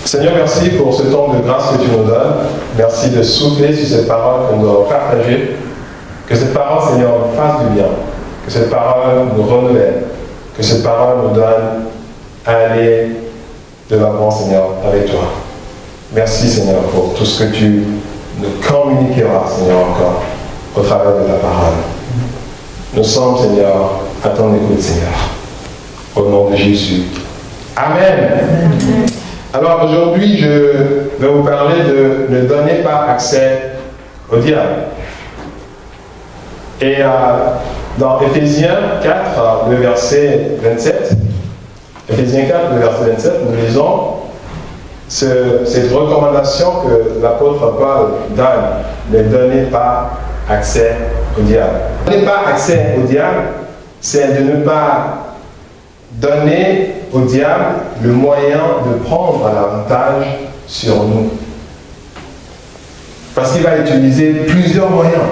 Seigneur, merci pour ce temps de grâce que tu nous donnes. Merci de souffler sur cette parole que nous allons partager. Que cette parole, Seigneur, nous fasse du bien. Que cette parole nous renouvelle. Que cette parole nous donne à aller de l'avant, Seigneur, avec toi. Merci, Seigneur, pour tout ce que tu nous communiqueras, Seigneur, encore, au travers de ta parole. Nous sommes, Seigneur, à ton écoute, Seigneur. Au nom de Jésus. Amen. Amen. Alors aujourd'hui, je vais vous parler de ne donnez pas accès au diable. Et dans Éphésiens 4, le verset 27, Éphésiens 4, le verset 27, nous lisons cette recommandation que l'apôtre Paul donne, ne donnez pas accès au diable. Ne donnez pas accès au diable, c'est de ne pas donner au diable le moyen de prendre l'avantage sur nous. Parce qu'il va utiliser plusieurs moyens.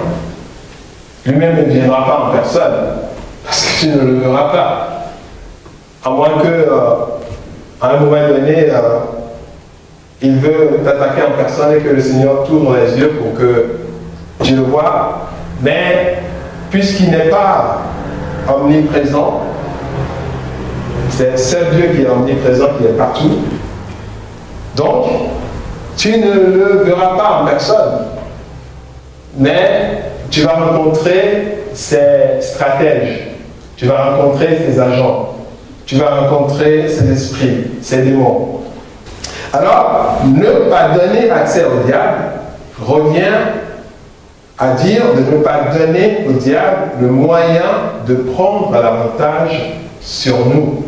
Lui-même ne viendra pas en personne, parce que tu ne le verras pas. À moins qu'à un moment donné, il veut t'attaquer en personne et que le Seigneur t'ouvre les yeux pour que tu le vois. Mais puisqu'il n'est pas omniprésent, c'est seul Dieu qui est omniprésent, qui est partout. Donc, tu ne le verras pas en personne. Mais tu vas rencontrer ses stratèges. Tu vas rencontrer ses agents. Tu vas rencontrer ses esprits, ses démons. Alors, ne pas donner accès au diable revient à dire de ne pas donner au diable le moyen de prendre l'avantage sur nous,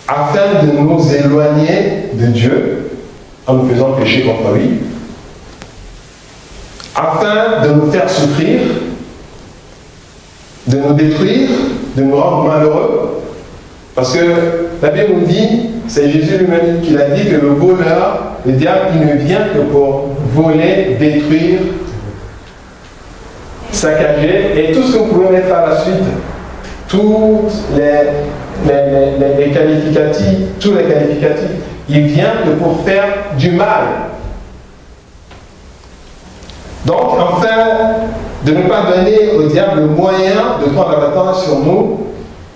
afin de nous éloigner de Dieu en nous faisant pécher contre lui, afin de nous faire souffrir, de nous détruire, de nous rendre malheureux. Parce que la Bible nous dit, c'est Jésus lui-même qui l'a dit, que le voleur, le diable, il ne vient que pour voler, détruire, saccager, et tout ce que vous pouvez mettre à la suite, tous les qualificatifs, il vient que pour faire du mal. Donc, afin de ne pas donner au diable le moyen de prendre l'avantage sur nous,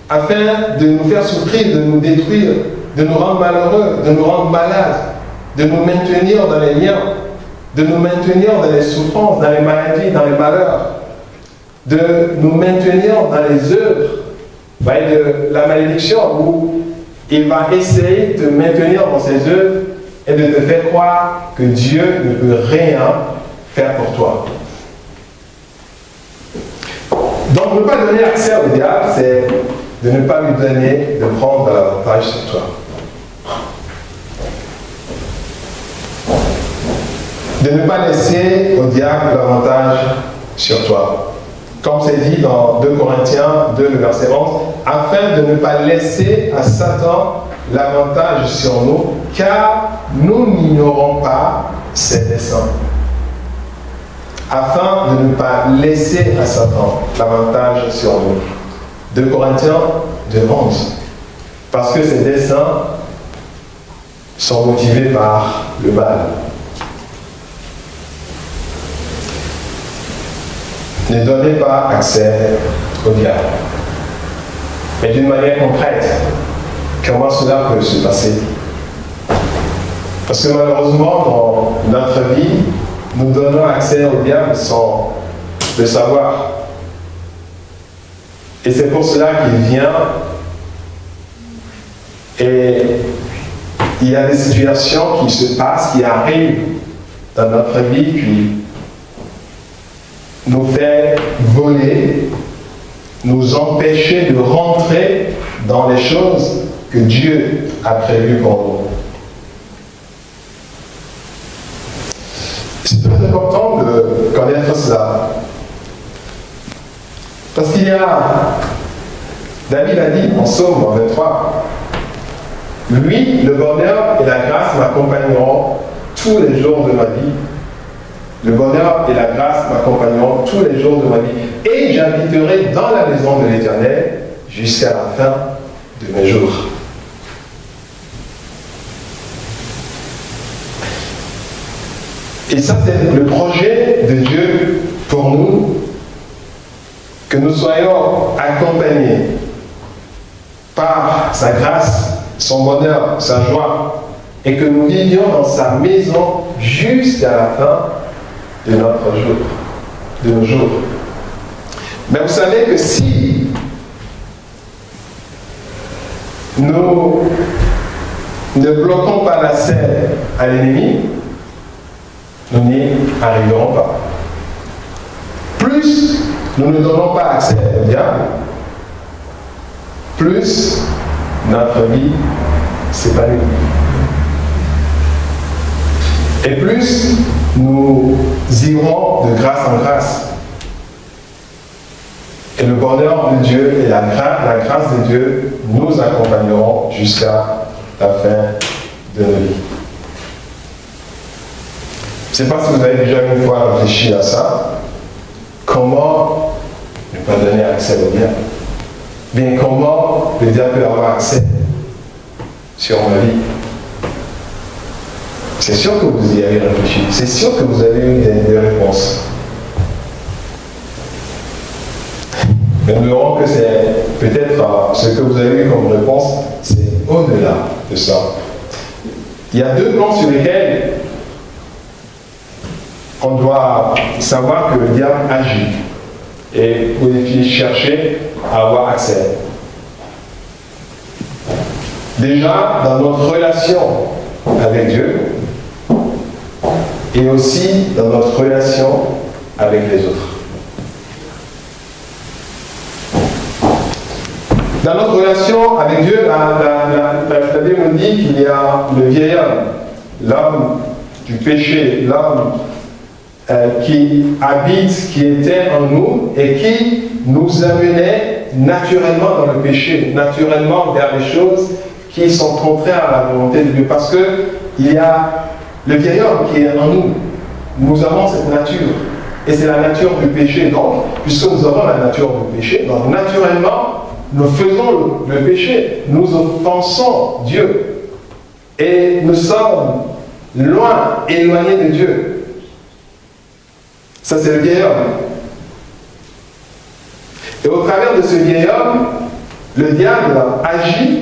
afin de nous faire souffrir, de nous détruire, de nous rendre malheureux, de nous rendre malades, de nous maintenir dans les liens, de nous maintenir dans les souffrances, dans les maladies, dans les malheurs, de nous maintenir dans les œuvres de la malédiction, où il va essayer de te maintenir dans ses œuvres et de te faire croire que Dieu ne peut rien faire pour toi. Donc, ne pas donner accès au diable, c'est de ne pas lui donner de prendre l'avantage sur toi. De ne pas laisser au diable l'avantage sur toi. Comme c'est dit dans 2 Corinthiens 2, le verset 11, afin de ne pas laisser à Satan l'avantage sur nous, car nous n'ignorons pas ses desseins. Afin de ne pas laisser à Satan l'avantage sur nous. 2 Corinthiens 2, 11. Parce que ses desseins sont motivés par le mal. Ne donnez pas accès au diable. Mais d'une manière concrète, comment cela peut se passer? Parce que malheureusement, dans notre vie, nous donnons accès au diable sans le savoir. Et c'est pour cela qu'il vient et il y a des situations qui se passent, qui arrivent dans notre vie, qui nous fait voler, nous empêcher de rentrer dans les choses que Dieu a prévues pour nous. C'est très important de connaître cela. Parce qu'il y a, David a dit en Psaume 23, lui, le bonheur et la grâce m'accompagneront tous les jours de ma vie. Le bonheur et la grâce m'accompagneront tous les jours de ma vie. Et j'habiterai dans la maison de l'Éternel jusqu'à la fin de mes jours. Et ça, c'est le projet de Dieu pour nous, que nous soyons accompagnés par sa grâce, son bonheur, sa joie, et que nous vivions dans sa maison jusqu'à la fin de notre jour, de nos jours. Mais vous savez que si nous ne bloquons pas l'accès à l'ennemi, nous n'y arriverons pas. Plus nous ne donnons pas accès au diable, plus notre vie s'épanouit. Et plus nous irons de grâce en grâce. Et le bonheur de Dieu et la grâce de Dieu nous accompagneront jusqu'à la fin de nos vies. Je ne sais pas si vous avez déjà une fois réfléchi à ça. Comment ne pas donner accès au diable? Bien, comment le diable peut avoir accès sur ma vie? C'est sûr que vous y avez réfléchi. C'est sûr que vous avez eu des réponses. Mais nous verrons que c'est peut-être ce que vous avez eu comme réponse, c'est au-delà de ça. Il y a deux plans sur lesquels on doit savoir que le diable agit. Et vous devez chercher à avoir accès. Déjà, dans notre relation avec Dieu, et aussi dans notre relation avec les autres. Dans notre relation avec Dieu, la Bible nous dit qu'il y a le vieil homme, l'homme du péché, l'homme qui habite, qui était en nous et qui nous amenait naturellement dans le péché, naturellement vers des choses qui sont contraires à la volonté de Dieu. Parce qu'il y a le vieil homme qui est en nous. Nous avons cette nature. Et c'est la nature du péché. Donc, puisque nous avons la nature du péché, donc naturellement, nous faisons le péché. Nous offensons Dieu. Et nous sommes loin, éloignés de Dieu. Ça, c'est le vieil homme. Et au travers de ce vieil homme, le diable agit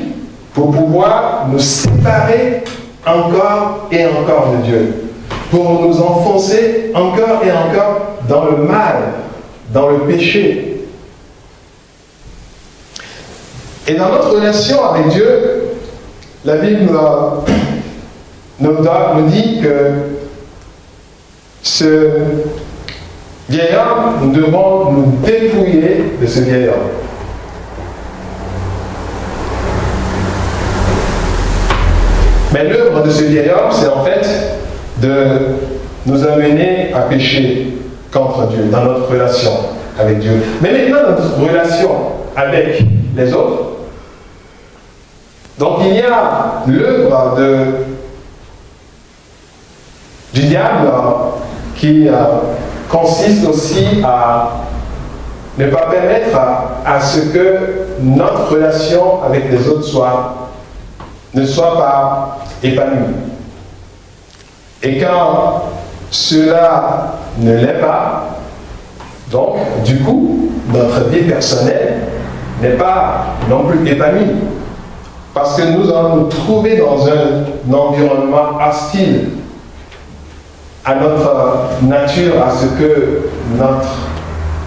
pour pouvoir nous séparer encore et encore de Dieu, pour nous enfoncer encore et encore dans le mal, dans le péché. Et dans notre relation avec Dieu, la Bible nous dit que ce vieil homme, nous devons nous dépouiller de ce vieil homme. Mais l'œuvre de ce vieil homme, c'est en fait de nous amener à pécher contre Dieu, dans notre relation avec Dieu. Mais maintenant, dans notre relation avec les autres, donc il y a l'œuvre du diable qui consiste aussi à ne pas permettre à ce que notre relation avec les autres ne soit pas épanouie. Et quand cela ne l'est pas, donc du coup, notre vie personnelle n'est pas non plus épanouie. Parce que nous allons nous trouver dans un environnement hostile à notre nature, à ce que notre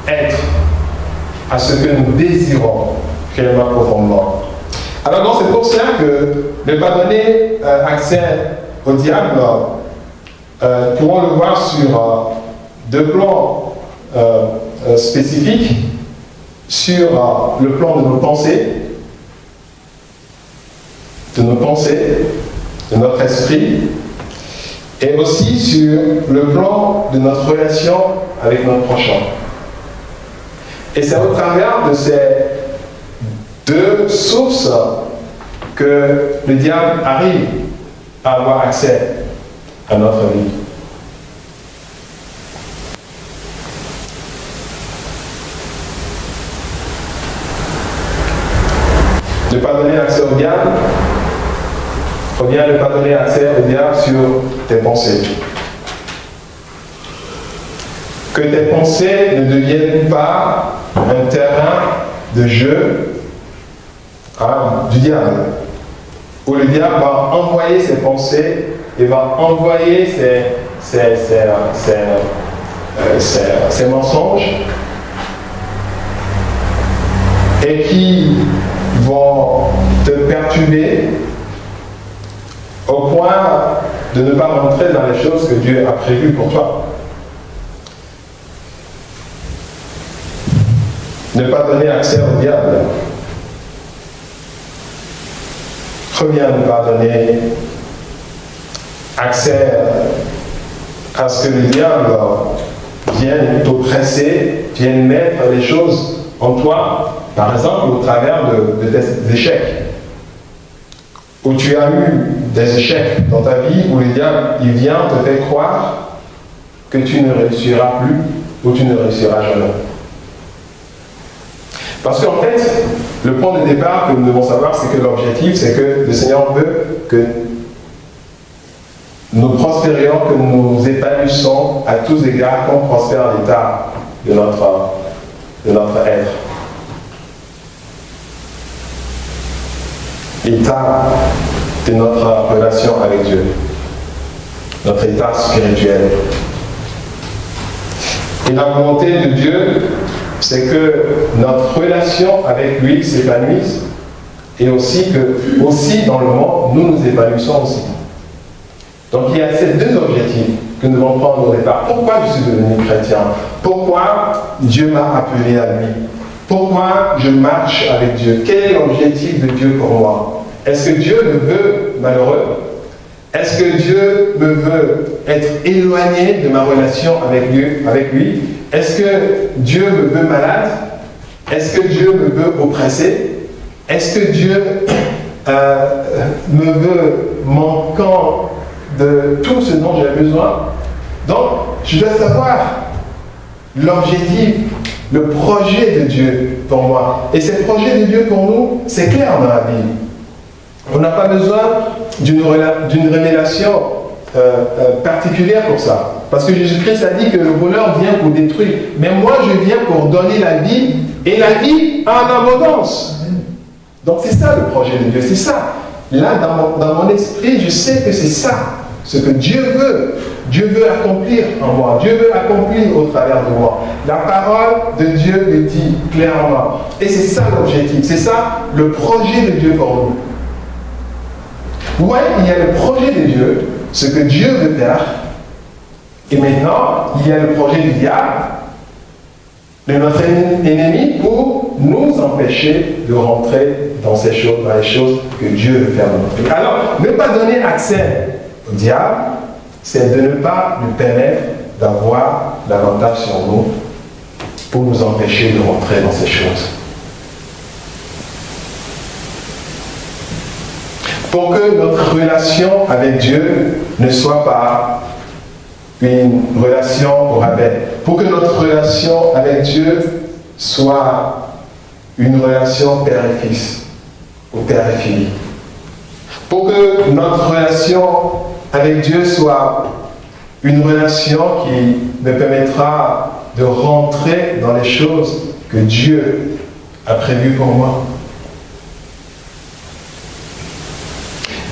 être, à ce que nous désirons réellement profondément. Alors donc c'est pour cela que ne pas donner accès au diable, pourrons le voir sur deux plans spécifiques, sur le plan de nos pensées, de notre esprit, et aussi sur le plan de notre relation avec notre prochain. Et c'est au travers de ces deux sources que le diable arrive à avoir accès à notre vie. Ne pas donner accès au diable, ou bien ne pas donner accès au diable sur tes pensées. que tes pensées ne deviennent pas un terrain de jeu du diable, où le diable va envoyer ses pensées et va envoyer ses mensonges et qui vont te perturber au point de ne pas rentrer dans les choses que Dieu a prévues pour toi. Ne pas donner accès au diable. Première, ne pas donner accès à ce que le diable vienne t'oppresser, vienne mettre les choses en toi, par exemple au travers de tes échecs. Où tu as eu des échecs dans ta vie, où le diable il vient te faire croire que tu ne réussiras plus ou tu ne réussiras jamais. Parce qu'en fait, le point de départ que nous devons savoir, c'est que l'objectif, c'est que le Seigneur veut que nous prospérions, que nous épanouissons à tous égards, qu'on prospère l'état de notre être. L'état de notre relation avec Dieu, notre état spirituel. Et la volonté de Dieu, c'est que notre relation avec lui s'épanouisse et aussi que, aussi dans le monde, nous nous épanouissons aussi. Donc il y a ces deux objectifs que nous devons prendre au départ. Pourquoi je suis devenu chrétien? Pourquoi Dieu m'a appelé à lui? Pourquoi je marche avec Dieu? Quel est l'objectif de Dieu pour moi? Est-ce que Dieu me veut malheureux? Est-ce que Dieu me veut être éloigné de ma relation avec lui? Est-ce que Dieu me veut malade? Est-ce que Dieu me veut oppressé? Est-ce que Dieu me veut manquant de tout ce dont j'ai besoin? Donc, je dois savoir l'objectif, le projet de Dieu pour moi. Et ce projet de Dieu pour nous, c'est clair dans la Bible. On n'a pas besoin d'une révélation particulière pour ça. Parce que Jésus-Christ a dit que le voleur vient pour détruire. Mais moi, je viens pour donner la vie, et la vie en abondance. Donc c'est ça le projet de Dieu, c'est ça. Là, dans mon esprit, je sais que c'est ça, ce que Dieu veut. Dieu veut accomplir en moi. Dieu veut accomplir au travers de moi. La parole de Dieu le dit clairement. Et c'est ça l'objectif, c'est ça le projet de Dieu pour nous. Vous voyez, il y a le projet de Dieu, ce que Dieu veut faire. Et maintenant, il y a le projet du diable, de notre ennemi, pour nous empêcher de rentrer dans ces choses, dans les choses que Dieu veut faire dans notre vie. Alors, ne pas donner accès au diable, c'est de ne pas lui permettre d'avoir l'avantage sur nous pour nous empêcher de rentrer dans ces choses. Pour que notre relation avec Dieu ne soit pas une relation au rabais. Pour que notre relation avec Dieu soit une relation père et fils, ou père et fille. Pour que notre relation avec Dieu soit une relation qui me permettra de rentrer dans les choses que Dieu a prévues pour moi.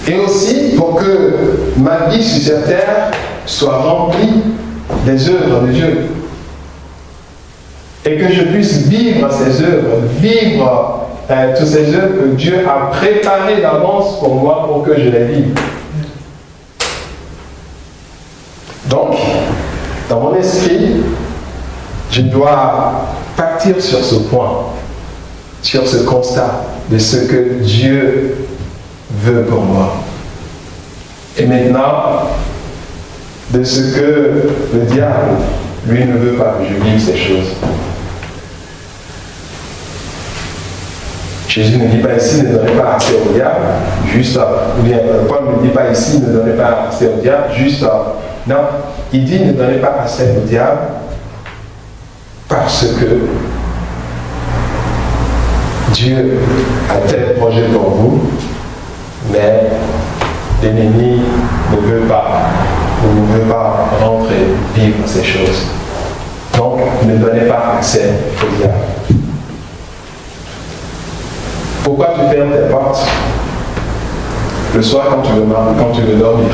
Et aussi pour que ma vie sur cette terre soit remplie des œuvres de Dieu. Et que je puisse vivre ces œuvres, vivre toutes ces œuvres que Dieu a préparées d'avance pour moi pour que je les vive. Donc, dans mon esprit, je dois partir sur ce point, sur ce constat de ce que Dieu veut pour moi. Et maintenant, de ce que le diable, lui, ne veut pas que je vive ces choses. Jésus ne dit pas ici, ne donnez pas accès au diable, juste, ou bien Paul ne dit pas ici, ne donnez pas accès au diable, juste, non, il dit ne donnez pas accès au diable parce que Dieu a tel projet pour vous, mais l'ennemi ne veut pas rentrer, vivre ces choses. Donc, ne donnez pas accès au diable. Pourquoi tu fermes tes portes le soir quand tu veux dormir?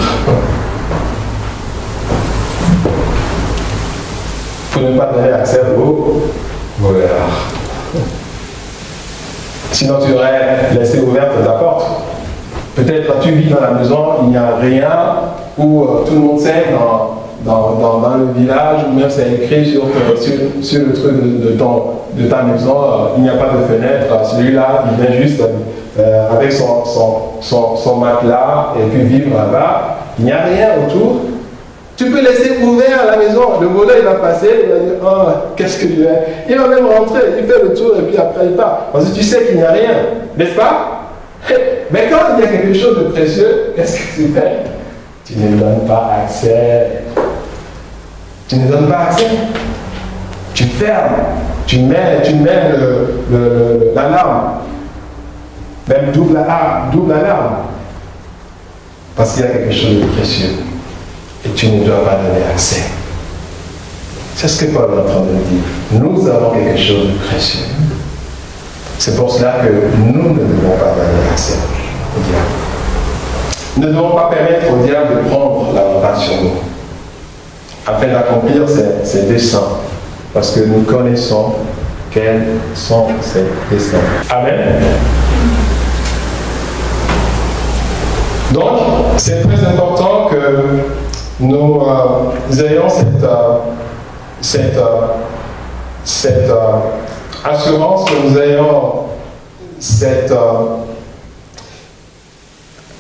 Pour ne pas donner accès au voleur. Sinon tu aurais laissé ouverte ta porte. Peut-être tu vis dans la maison, il n'y a rien, ou tout le monde sait dans le village, ou même c'est écrit sur le truc de ta maison, il n'y a pas de fenêtre, celui-là il vient juste avec son matelas et puis vivre là-bas, il n'y a rien autour. Tu peux laisser ouvert la maison, le voleur il va passer, il va dire oh qu'est-ce que je vais. Il va même rentrer, il fait le tour et puis après il part. Parce que tu sais qu'il n'y a rien, n'est-ce pas? Mais quand il y a quelque chose de précieux, qu'est-ce que tu fais? Tu ne donnes pas accès. Tu ne donnes pas accès. Tu fermes, tu mets l'alarme, même double alarme, parce qu'il y a quelque chose de précieux. Et tu ne dois pas donner accès. C'est ce que Paul est en train de dire. Nous avons quelque chose de précieux. C'est pour cela que nous ne devons pas donner accès au diable. Nous ne devons pas permettre au diable de prendre l'avantage sur nous, afin d'accomplir ses desseins, parce que nous connaissons quels sont ses desseins. Amen. Donc, c'est très important que nous ayons cette assurance, que nous ayons cette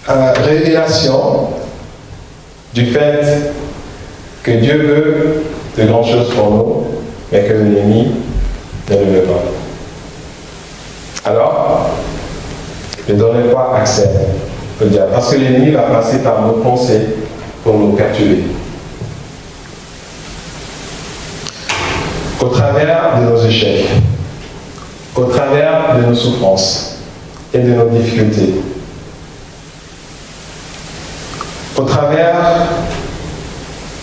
révélation du fait que Dieu veut de grandes choses pour nous, mais que l'ennemi ne le veut pas. Alors, ne donnez pas accès au diable, parce que l'ennemi va passer par nos pensées pour nous capturer. Au travers de nos échecs, au travers de nos souffrances et de nos difficultés, au travers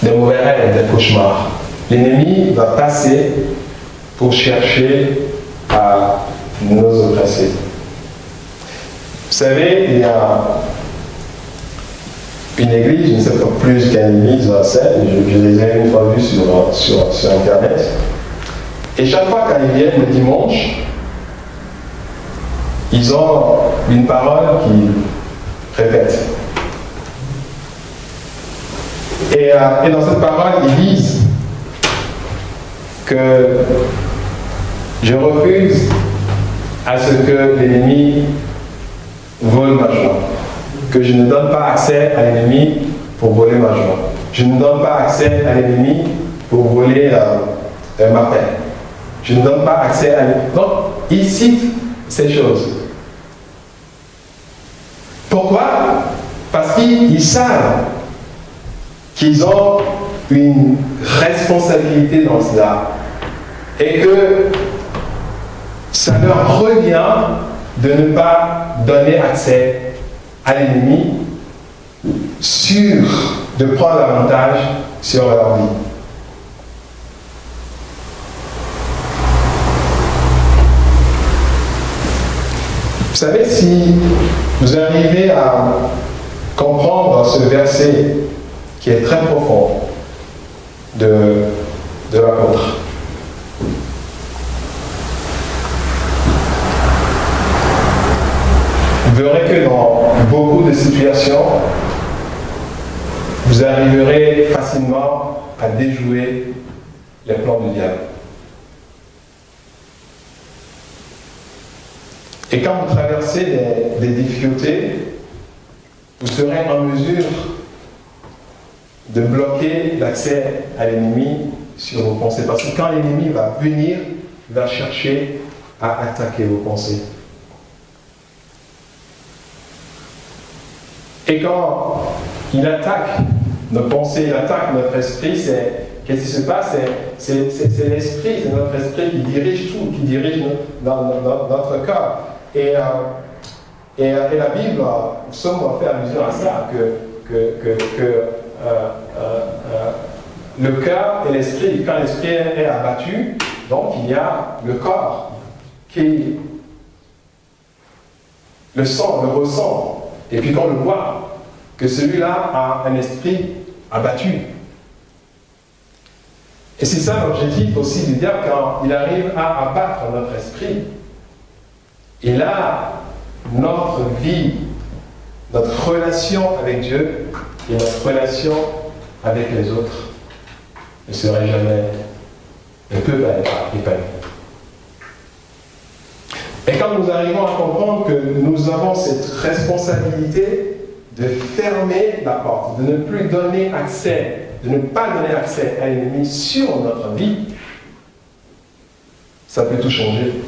des mauvais rêves et des cauchemars, l'ennemi va passer pour chercher à nous oppresser. Vous savez, il y a une église, je ne sais pas plus quelle église c'est, je les ai une fois vus sur Internet. Et chaque fois quand ils viennent le dimanche, ils ont une parole qui répète. Et dans cette parole, ils disent que je refuse à ce que l'ennemi vole ma joie, que je ne donne pas accès à l'ennemi pour voler ma joie. Je ne donne pas accès à l'ennemi pour voler ma paix. Je ne donne pas accès à l'ennemi. Donc, ils citent ces choses. Pourquoi? Parce qu'ils savent qu'ils ont une responsabilité dans cela et que ça leur revient de ne pas donner accès à l'ennemi, de prendre l'avantage sur leur vie. Vous savez, si vous arrivez à comprendre ce verset qui est très profond de l'apôtre, vous verrez que dans beaucoup de situations, vous arriverez facilement à déjouer les plans du diable. Et quand vous traversez des difficultés, vous serez en mesure de bloquer l'accès à l'ennemi sur vos pensées. Parce que quand l'ennemi va venir, il va chercher à attaquer vos pensées. Et quand il attaque nos pensées, il attaque notre esprit, qu'est-ce qui se passe? C'est l'esprit, c'est notre esprit qui dirige tout, qui dirige notre corps. Et la Bible, Somme fait allusion à ça, que le cœur et l'esprit. Quand l'esprit est abattu, donc il y a le corps qui le sent, le ressent, et puis qu'on le voit, que celui-là a un esprit abattu. Et c'est ça l'objectif aussi du diable quand il arrive à abattre notre esprit. Et là, notre vie, notre relation avec Dieu et notre relation avec les autres ne serait jamais, ne peut pas être épanouie. Et quand nous arrivons à comprendre que nous avons cette responsabilité de fermer la porte, de ne plus donner accès, de ne pas donner accès à l'ennemi sur notre vie, ça peut tout changer.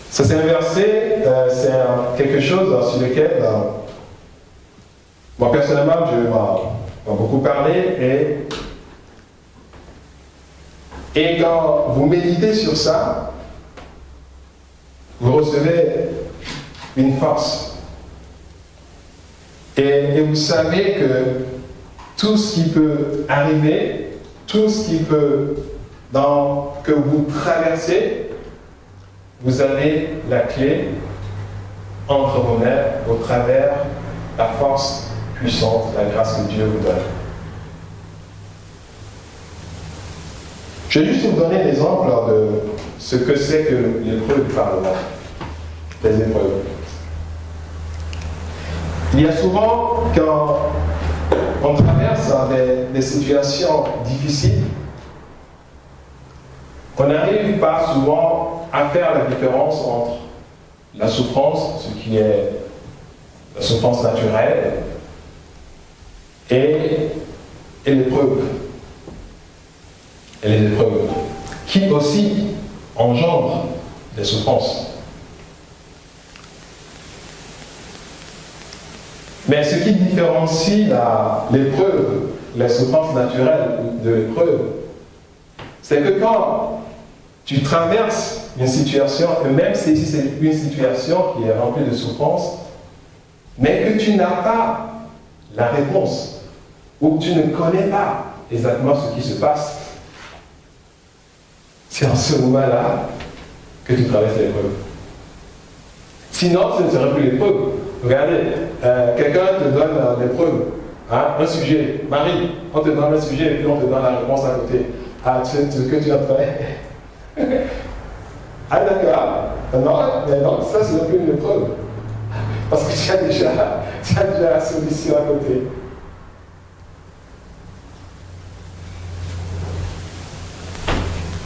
Ça c'est un verset, c'est quelque chose sur lequel moi personnellement je m'a beaucoup parlé et quand vous méditez sur ça, vous recevez une force. Et vous savez que tout ce qui peut arriver, tout ce qui peut, que vous traversez, vous avez la clé entre vos mains au travers la force puissante, la grâce que Dieu vous donne. Je vais juste vous donner l'exemple de ce que c'est que l'épreuve du Parlement, les épreuves. Il y a souvent, quand on traverse des situations difficiles, on n'arrive pas souvent à faire la différence entre la souffrance, ce qui est la souffrance naturelle, et l'épreuve. Et les épreuves, qui aussi engendrent des souffrances. Mais ce qui différencie l'épreuve, la souffrance naturelle de l'épreuve, c'est que quand tu traverses une situation, et même si c'est une situation qui est remplie de souffrance, mais que tu n'as pas la réponse, ou que tu ne connais pas exactement ce qui se passe, c'est en ce moment-là que tu traverses l'épreuve. Sinon, ce ne serait plus l'épreuve. Regardez, quelqu'un te donne l'épreuve, hein, un sujet. Marie, on te donne un sujet et puis on te donne la réponse à côté. Ah, tu sais ce que tu as fait. Ah, d'accord. Non, ça, ce n'est plus une épreuve. Parce que tu as déjà la solution à côté.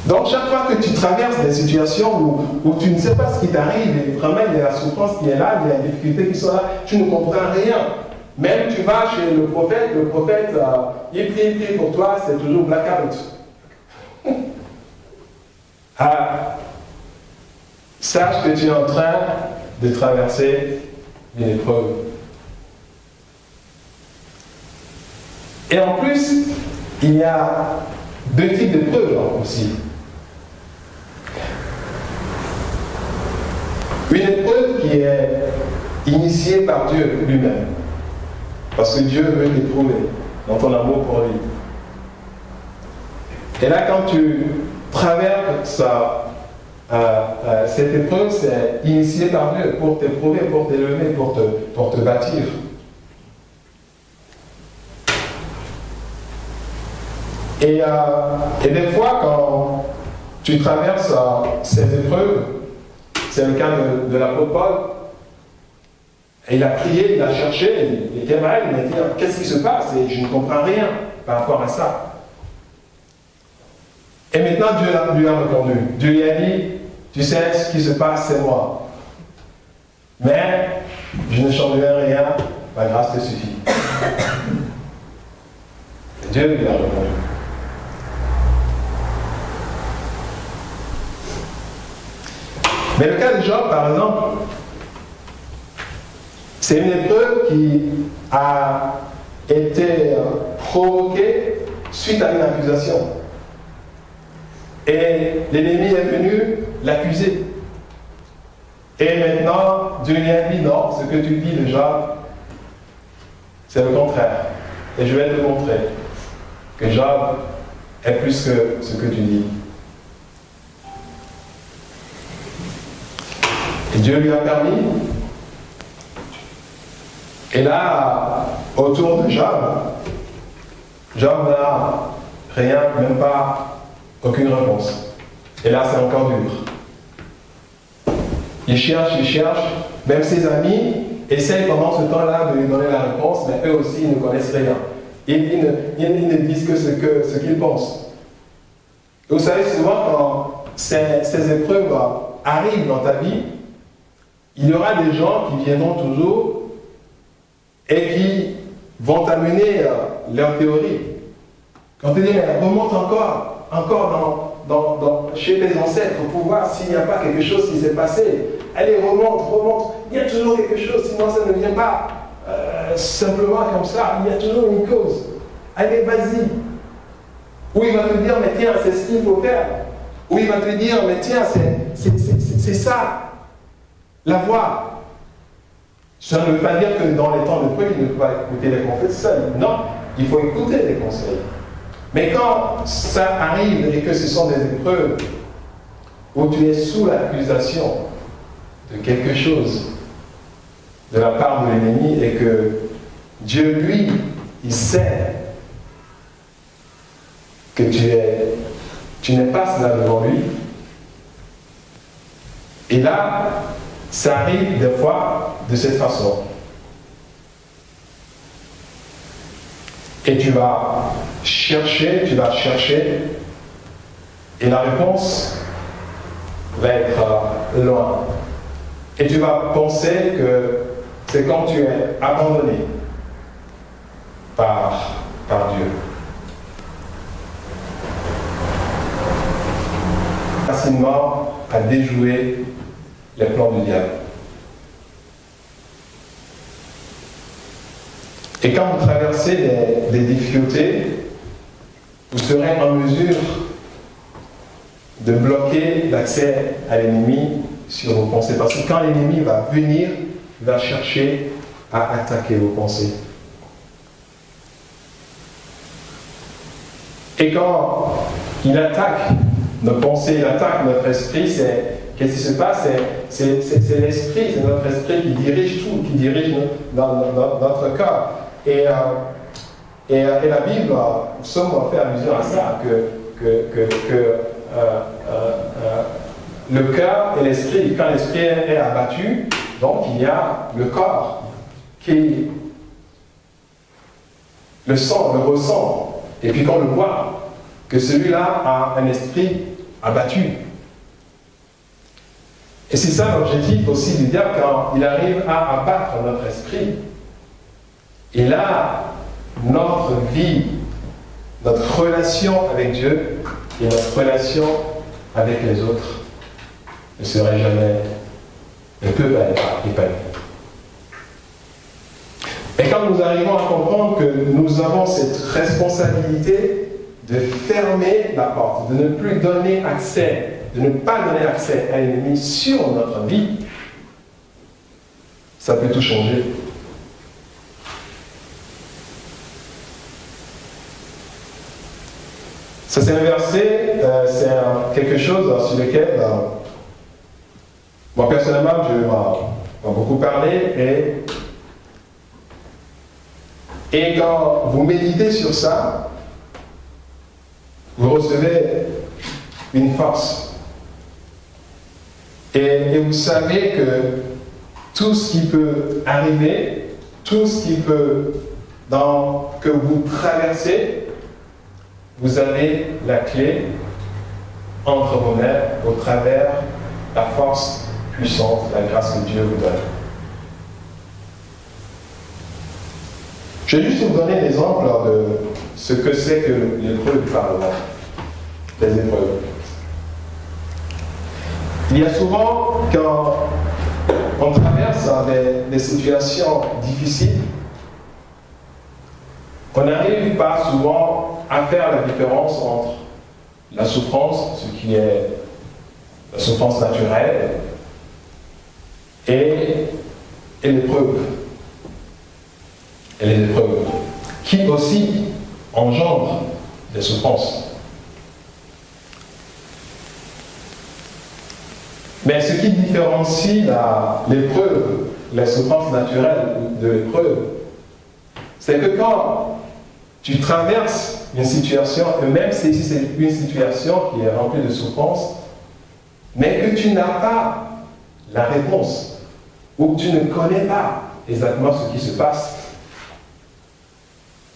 Donc, chaque fois que tu traverses des situations où tu ne sais pas ce qui t'arrive, et vraiment il y a la souffrance qui est là, il y a les difficultés qui sont là, tu ne comprends rien. Même tu vas chez le prophète, il prie pour toi, c'est toujours blackout. Sache que tu es en train de traverser une épreuve. Et en plus, il y a deux types d'épreuves aussi. Une épreuve qui est initiée par Dieu lui-même. Parce que Dieu veut t'éprouver dans ton amour pour lui. Et là, quand tu traverses cette épreuve, c'est initié par Dieu pour t'éprouver, pour t'élever, pour te bâtir. Et des fois, quand tu traverses ces épreuves, c'est le cas de l'apôtre Paul, et il a prié, il a cherché, il était mal, il m'a dit qu'est-ce qui se passe et je ne comprends rien par rapport à ça. Et maintenant Dieu lui a répondu. Dieu lui a dit tu sais ce qui se passe, c'est moi. Mais je ne changerai rien, ma grâce te suffit. Et Dieu lui a répondu. Mais le cas de Job, par exemple, c'est une épreuve qui a été provoquée suite à une accusation. Et l'ennemi est venu l'accuser. Et maintenant, Dieu lui a dit non, ce que tu dis de Job, c'est le contraire. Et je vais te montrer que Job est plus que ce que tu dis. Et Dieu lui a permis. Et là, autour de Job, Job n'a rien, même pas aucune réponse. Et là, c'est encore dur. Il cherche, même ses amis essayent pendant ce temps-là de lui donner la réponse, mais eux aussi, ils ne connaissent rien. Ils ne disent que ce qu'ils pensent. Et vous savez, souvent, quand ces épreuves arrivent dans ta vie, il y aura des gens qui viendront toujours et qui vont t'amener leur théorie. Quand tu dis, mais remonte encore chez tes ancêtres pour voir s'il n'y a pas quelque chose qui s'est passé. Allez, remonte. Il y a toujours quelque chose, sinon ça ne vient pas simplement comme ça. Il y a toujours une cause. Allez, vas-y. Ou il va te dire, mais tiens, c'est ce qu'il faut faire. Ou il va te dire, mais tiens, c'est ça. La voie. Ça ne veut pas dire que dans les temps de preuve, il ne faut pas écouter les conseils seuls. Non, il faut écouter les conseils. Mais quand ça arrive et que ce sont des épreuves où tu es sous l'accusation de quelque chose de la part de l'ennemi et que Dieu, lui, il sait que tu n'es pas là devant lui. Et là, ça arrive des fois de cette façon. Et tu vas chercher, et la réponse va être loin. Et tu vas penser que c'est quand tu es abandonné par Dieu. Facilement à déjouer les plans du diable. Et quand vous traversez des difficultés, vous serez en mesure de bloquer l'accès à l'ennemi sur vos pensées. Parce que quand l'ennemi va venir, il va chercher à attaquer vos pensées. Et quand il attaque nos pensées, il attaque notre esprit, qu'est-ce qui se passe? C'est l'esprit, c'est notre esprit qui dirige tout, qui dirige notre corps. Et la Bible, nous sommes fait allusion à ça, que le cœur et l'esprit, quand l'esprit est abattu, donc il y a le corps qui le sent, le ressent, et puis qu'on le voit, que celui-là a un esprit abattu. Et c'est ça l'objectif aussi du diable quand il arrive à abattre notre esprit. Et là, notre vie, notre relation avec Dieu et notre relation avec les autres ne serait jamais, ne peut pas être épanouie. Et quand nous arrivons à comprendre que nous avons cette responsabilité de fermer la porte, de ne plus donner accès, de ne pas donner accès à l'ennemi sur notre vie, ça peut tout changer. Ça c'est un verset, c'est quelque chose sur lequel moi personnellement je m'ai beaucoup parlé et quand vous méditez sur ça, vous recevez une force. Et vous savez que tout ce qui peut arriver, tout ce qui peut, que vous traversez, vous avez la clé entre vos mains au travers la force puissante, la grâce que Dieu vous donne. Je vais juste vous donner l'exemple de ce que c'est que l'épreuve du Parlement, les épreuves. Il y a souvent, quand on traverse des situations difficiles, on n'arrive pas souvent à faire la différence entre la souffrance, ce qui est la souffrance naturelle, et l'épreuve. et les épreuves, qui aussi engendrent des souffrances. Mais ce qui différencie l'épreuve, les souffrances naturelles de l'épreuve, c'est que quand tu traverses une situation, et même si c'est une situation qui est remplie de souffrance, mais que tu n'as pas la réponse, ou que tu ne connais pas exactement ce qui se passe,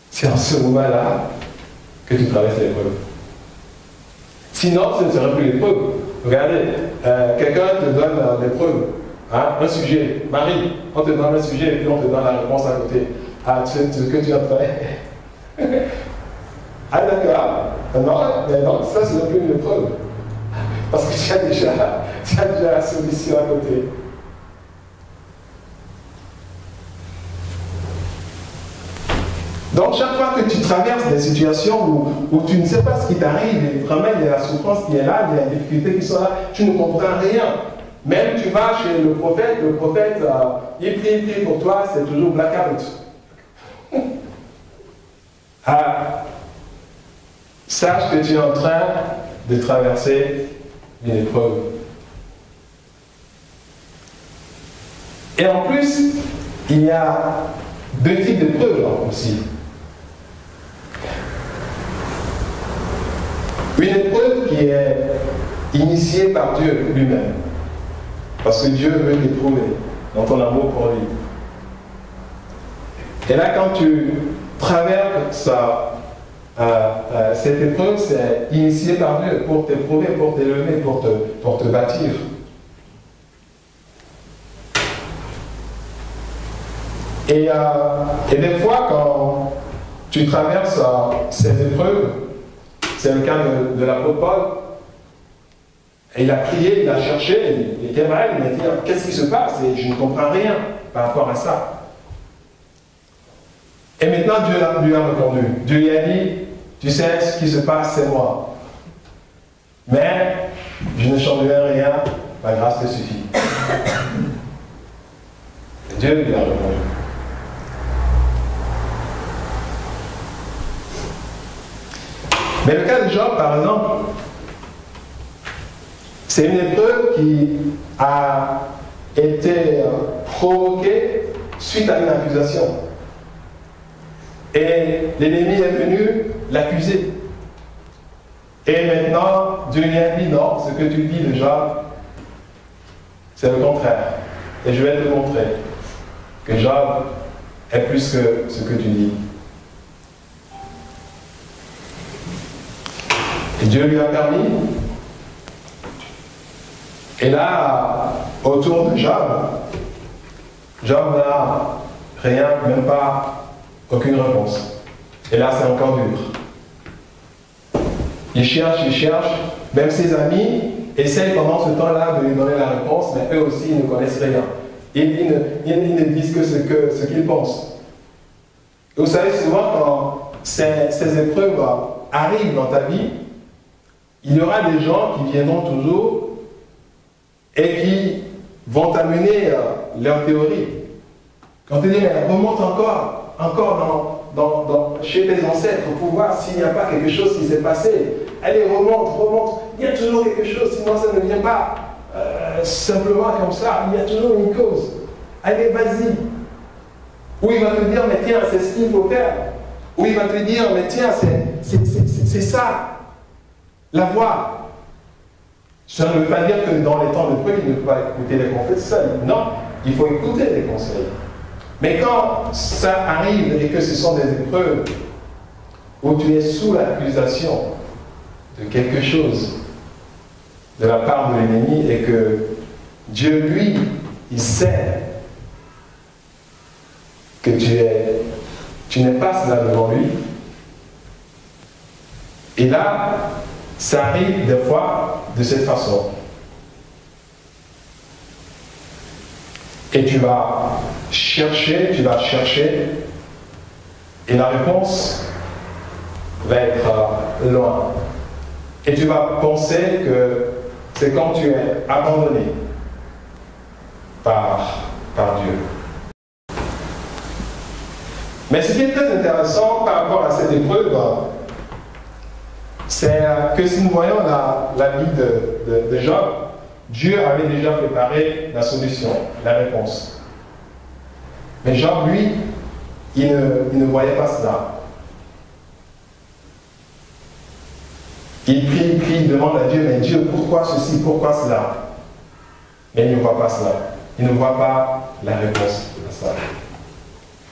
c'est en ce moment-là que tu traverses l'épreuve. Sinon, ce ne serait plus l'épreuve. Regardez, quelqu'un te donne l'épreuve, hein, un sujet. Marie, on te donne un sujet et puis on te donne la réponse à côté. Ah, tu sais ce que tu as fait. Ah, d'accord. Non, ça, c'est plus une épreuve. Parce que tu as déjà la solution à côté. Donc, chaque fois que tu traverses des situations où tu ne sais pas ce qui t'arrive, vraiment il y a la souffrance qui est là, il y a les difficultés qui sont là, tu ne comprends rien. Même tu vas chez le prophète, il prie pour toi, c'est toujours blackout. Ah, sache que tu es en train de traverser une épreuve. Et en plus, il y a deux types d'épreuves aussi. Une épreuve qui est initiée par Dieu lui-même. Parce que Dieu veut t'éprouver dans ton amour pour lui. Et là, quand tu traverses cette épreuve, c'est initié par Dieu pour t'éprouver, pour t'élever, pour te bâtir. Et des fois, quand tu traverses ces épreuves, c'est le cas de l'apôtre Paul, et il a prié, il a cherché, il était mal, il m'a dit qu'est-ce qui se passe et je ne comprends rien par rapport à ça. Et maintenant Dieu lui a répondu. Dieu lui a dit tu sais ce qui se passe, c'est moi. Mais je ne changerai rien, ma grâce te suffit. Et Dieu lui a répondu. Mais le cas de Job, par exemple, c'est une épreuve qui a été provoquée suite à une accusation. Et l'ennemi est venu l'accuser. Et maintenant, Dieu lui a dit non, ce que tu dis de Job, c'est le contraire. Et je vais te montrer que Job est plus que ce que tu dis. Et Dieu lui a permis. Et là, autour de Job n'a rien, même pas, aucune réponse. Et là, c'est encore dur. Il cherche, même ses amis essayent pendant ce temps-là de lui donner la réponse, mais eux aussi, ils ne connaissent rien. Ils ne disent que ce qu'ils pensent. Vous savez, souvent, quand ces épreuves arrivent dans ta vie, il y aura des gens qui viendront toujours et qui vont t'amener leur théorie. Quand tu dis, mais remonte encore chez tes ancêtres pour voir s'il n'y a pas quelque chose qui s'est passé. Allez, remonte. Il y a toujours quelque chose, sinon ça ne vient pas simplement comme ça. Il y a toujours une cause. Allez, vas-y. Ou il va te dire, mais tiens, c'est ce qu'il faut faire. Ou il va te dire, mais tiens, c'est ça. La voix. Ça ne veut pas dire que dans les temps de preuve, il ne faut pas écouter les conseils seuls. Non, il faut écouter les conseils. Mais quand ça arrive et que ce sont des épreuves où tu es sous l'accusation de quelque chose de la part de l'ennemi et que Dieu, lui, il sait que tu n'es pas là devant lui, et là, ça arrive des fois de cette façon. Et tu vas chercher, et la réponse va être loin. Et tu vas penser que c'est quand tu es abandonné par Dieu. Mais ce qui est très intéressant par rapport à cette épreuve, c'est que si nous voyons la vie de Job, Dieu avait déjà préparé la solution, la réponse. Mais Job, lui, il ne voyait pas cela. Il prie, il demande à Dieu, mais Dieu, pourquoi ceci, pourquoi cela? Mais il ne voit pas cela. Il ne voit pas la réponse à ça.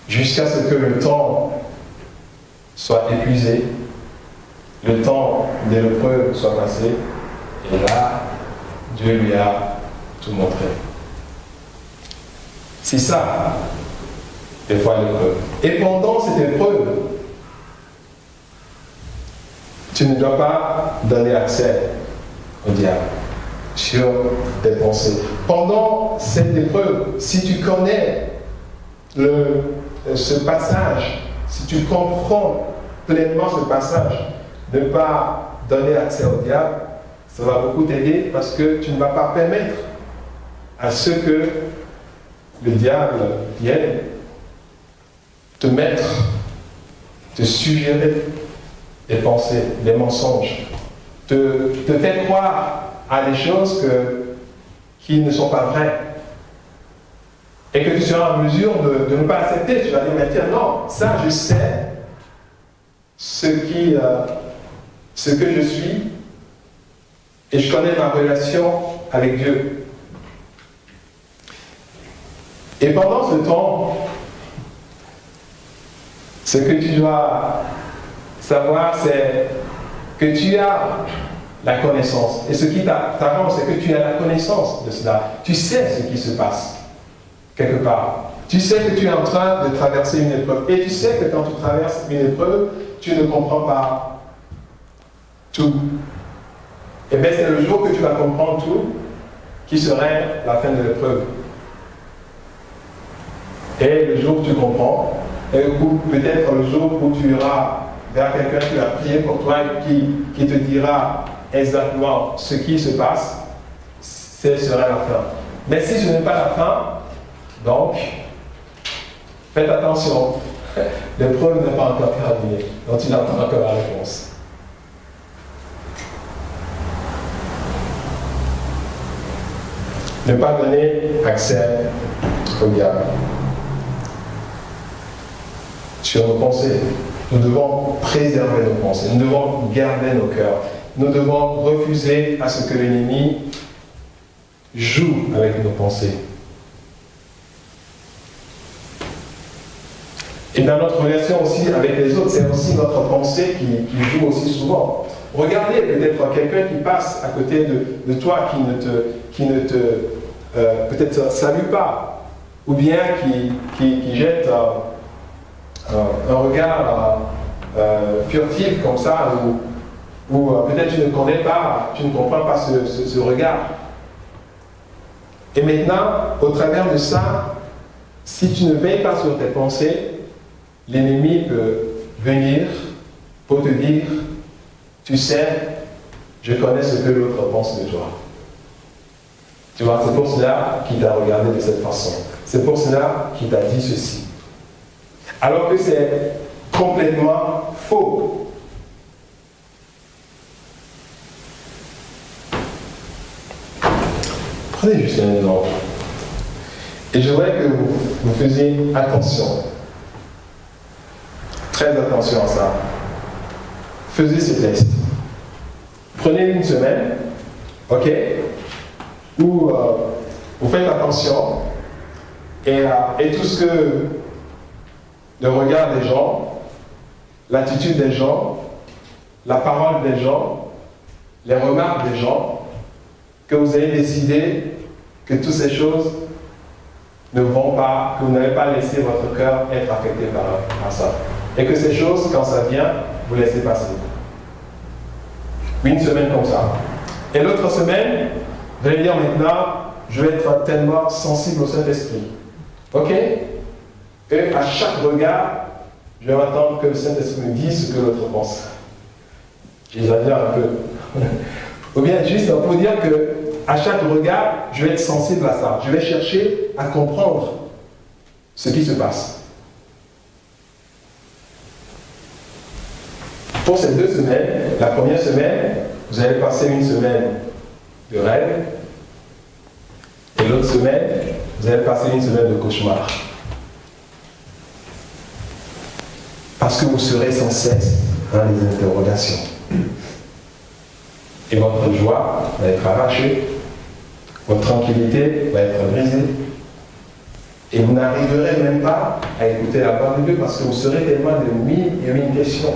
Jusqu'à ce que le temps soit épuisé, le temps de l'épreuve soit passé, et là, Dieu lui a tout montré. C'est ça, des fois, l'épreuve. Et pendant cette épreuve, tu ne dois pas donner accès au diable sur tes pensées. Pendant cette épreuve, si tu connais ce passage, si tu comprends pleinement ce passage, ne pas donner accès au diable, ça va beaucoup t'aider parce que tu ne vas pas permettre à ce que le diable vienne te mettre, te suggérer des pensées, des mensonges, te faire croire à des choses qui ne sont pas vraies. Et que tu seras en mesure de ne pas accepter. Tu vas dire, mais tiens, non, ça je sais ce que je suis et je connais ma relation avec Dieu. Et pendant ce temps, ce que tu dois savoir, c'est que tu as la connaissance. Et ce qui t'arrange, c'est que tu as la connaissance de cela. Tu sais ce qui se passe, quelque part. Tu sais que tu es en train de traverser une épreuve. Et tu sais que quand tu traverses une épreuve, tu ne comprends pas tout. Et bien c'est le jour que tu vas comprendre tout qui serait la fin de l'épreuve. Et le jour où tu comprends, et peut-être le jour où tu iras vers quelqu'un qui va prier pour toi et qui te dira exactement ce qui se passe, ce sera la fin. Mais si ce n'est pas la fin, donc, faites attention. L'épreuve n'est pas encore terminée, donc tu n'attends encore la réponse. Ne pas donner accès au diable. Sur nos pensées, nous devons préserver nos pensées, nous devons garder nos cœurs, nous devons refuser à ce que l'ennemi joue avec nos pensées. Et dans notre relation aussi avec les autres, c'est aussi notre pensée qui joue aussi souvent. Regardez peut-être quelqu'un qui passe à côté de toi, qui ne te peut-être salue pas, ou bien qui jette un regard furtif comme ça, ou peut-être tu ne connais pas, tu ne comprends pas ce regard. Et maintenant, au travers de ça, si tu ne veilles pas sur tes pensées, l'ennemi peut venir pour te dire, tu sais, je connais ce que l'autre pense de toi. Tu vois, c'est pour cela qu'il t'a regardé de cette façon. C'est pour cela qu'il t'a dit ceci. Alors que c'est complètement faux. Prenez juste un exemple. Et je voudrais que vous faisiez attention. Très attention à ça. Faisez ce test. Prenez une semaine, ok, où vous faites attention et tout ce que le regard des gens, l'attitude des gens, la parole des gens, les remarques des gens, que vous avez décidé que toutes ces choses ne vont pas, que vous n'allez pas laisser votre cœur être affecté par ça. Et que ces choses, quand ça vient, vous laissez passer. Une semaine comme ça. Et l'autre semaine, vous allez dire maintenant, je vais être tellement sensible au Saint-Esprit. Ok? Et à chaque regard, je vais m'attendre que le Saint-Esprit me dise ce que l'autre pense. J'exagère un peu. Ou bien juste pour dire que à chaque regard, je vais être sensible à ça. Je vais chercher à comprendre ce qui se passe. Pour ces 2 semaines, la première semaine, vous allez passer une semaine de rêve, et l'autre semaine, vous allez passer une semaine de cauchemar. Parce que vous serez sans cesse dans les interrogations. Et votre joie va être arrachée, votre tranquillité va être brisée, et vous n'arriverez même pas à écouter la parole de Dieu parce que vous serez tellement de mille et une questions.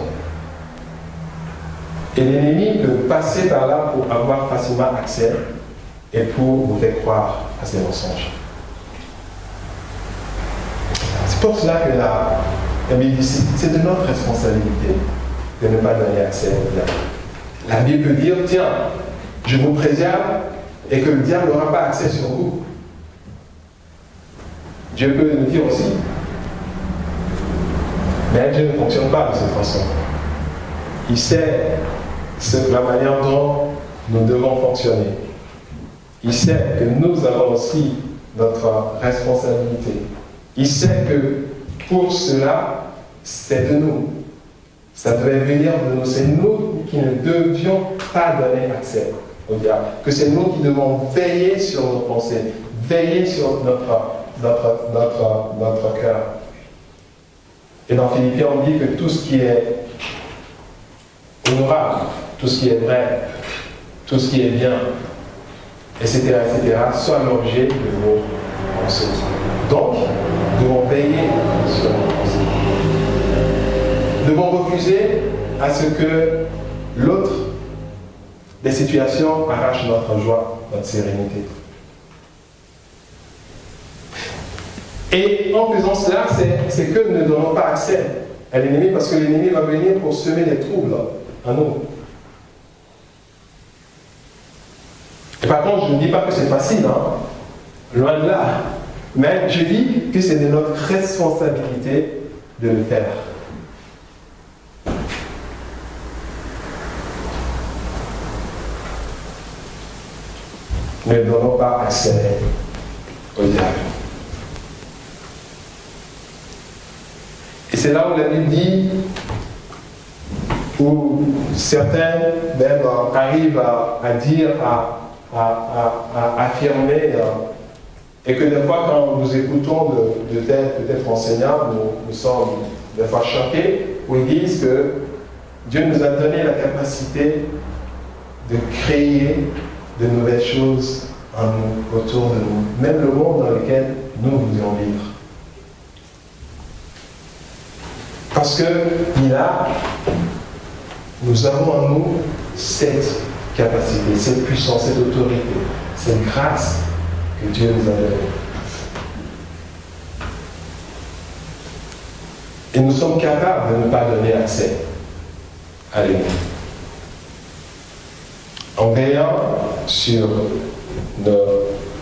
Et l'ennemi peut passer par là pour avoir facilement accès et pour vous faire croire à ces mensonges. C'est pour cela que la Bible dit c'est de notre responsabilité de ne pas donner accès au diable. La Bible peut dire, tiens, je vous préserve et que le diable n'aura pas accès sur vous. Dieu peut nous dire aussi. Mais Dieu ne fonctionne pas de cette façon. Il sait la manière dont nous devons fonctionner. Il sait que nous avons aussi notre responsabilité. Il sait que pour cela, c'est de nous. Ça devait venir de nous. C'est nous qui ne devions pas donner accès au diable. Que c'est nous qui devons veiller sur nos pensées, veiller sur notre cœur. Et dans Philippiens, on dit que tout ce qui est honorable, tout ce qui est vrai, tout ce qui est bien, etc., soit l'objet de vos pensées. Donc, nous devons veiller sur nos pensées. Nous devons refuser à ce que l'autre, des situations, arrache notre joie, notre sérénité. Et en faisant cela, c'est que nous ne donnons pas accès à l'ennemi parce que l'ennemi va venir pour semer des troubles en nous. Et par contre, je ne dis pas que c'est facile, hein? Loin de là. Mais je dis que c'est de notre responsabilité de le faire. Ne donnons pas accès au diable. Et c'est là où la Bible dit, où certains même arrivent à dire, à affirmer, et que des fois quand nous écoutons de tels peut-être enseignants, nous sommes des fois choqués, où ils disent que Dieu nous a donné la capacité de créer de nouvelles choses en nous, autour de nous, même le monde dans lequel nous voulions vivre. Parce que nous avons en nous cette capacité, cette puissance, cette autorité, cette grâce que Dieu nous a donnée. Et nous sommes capables de ne pas donner accès à l'ennemi. En veillant sur nos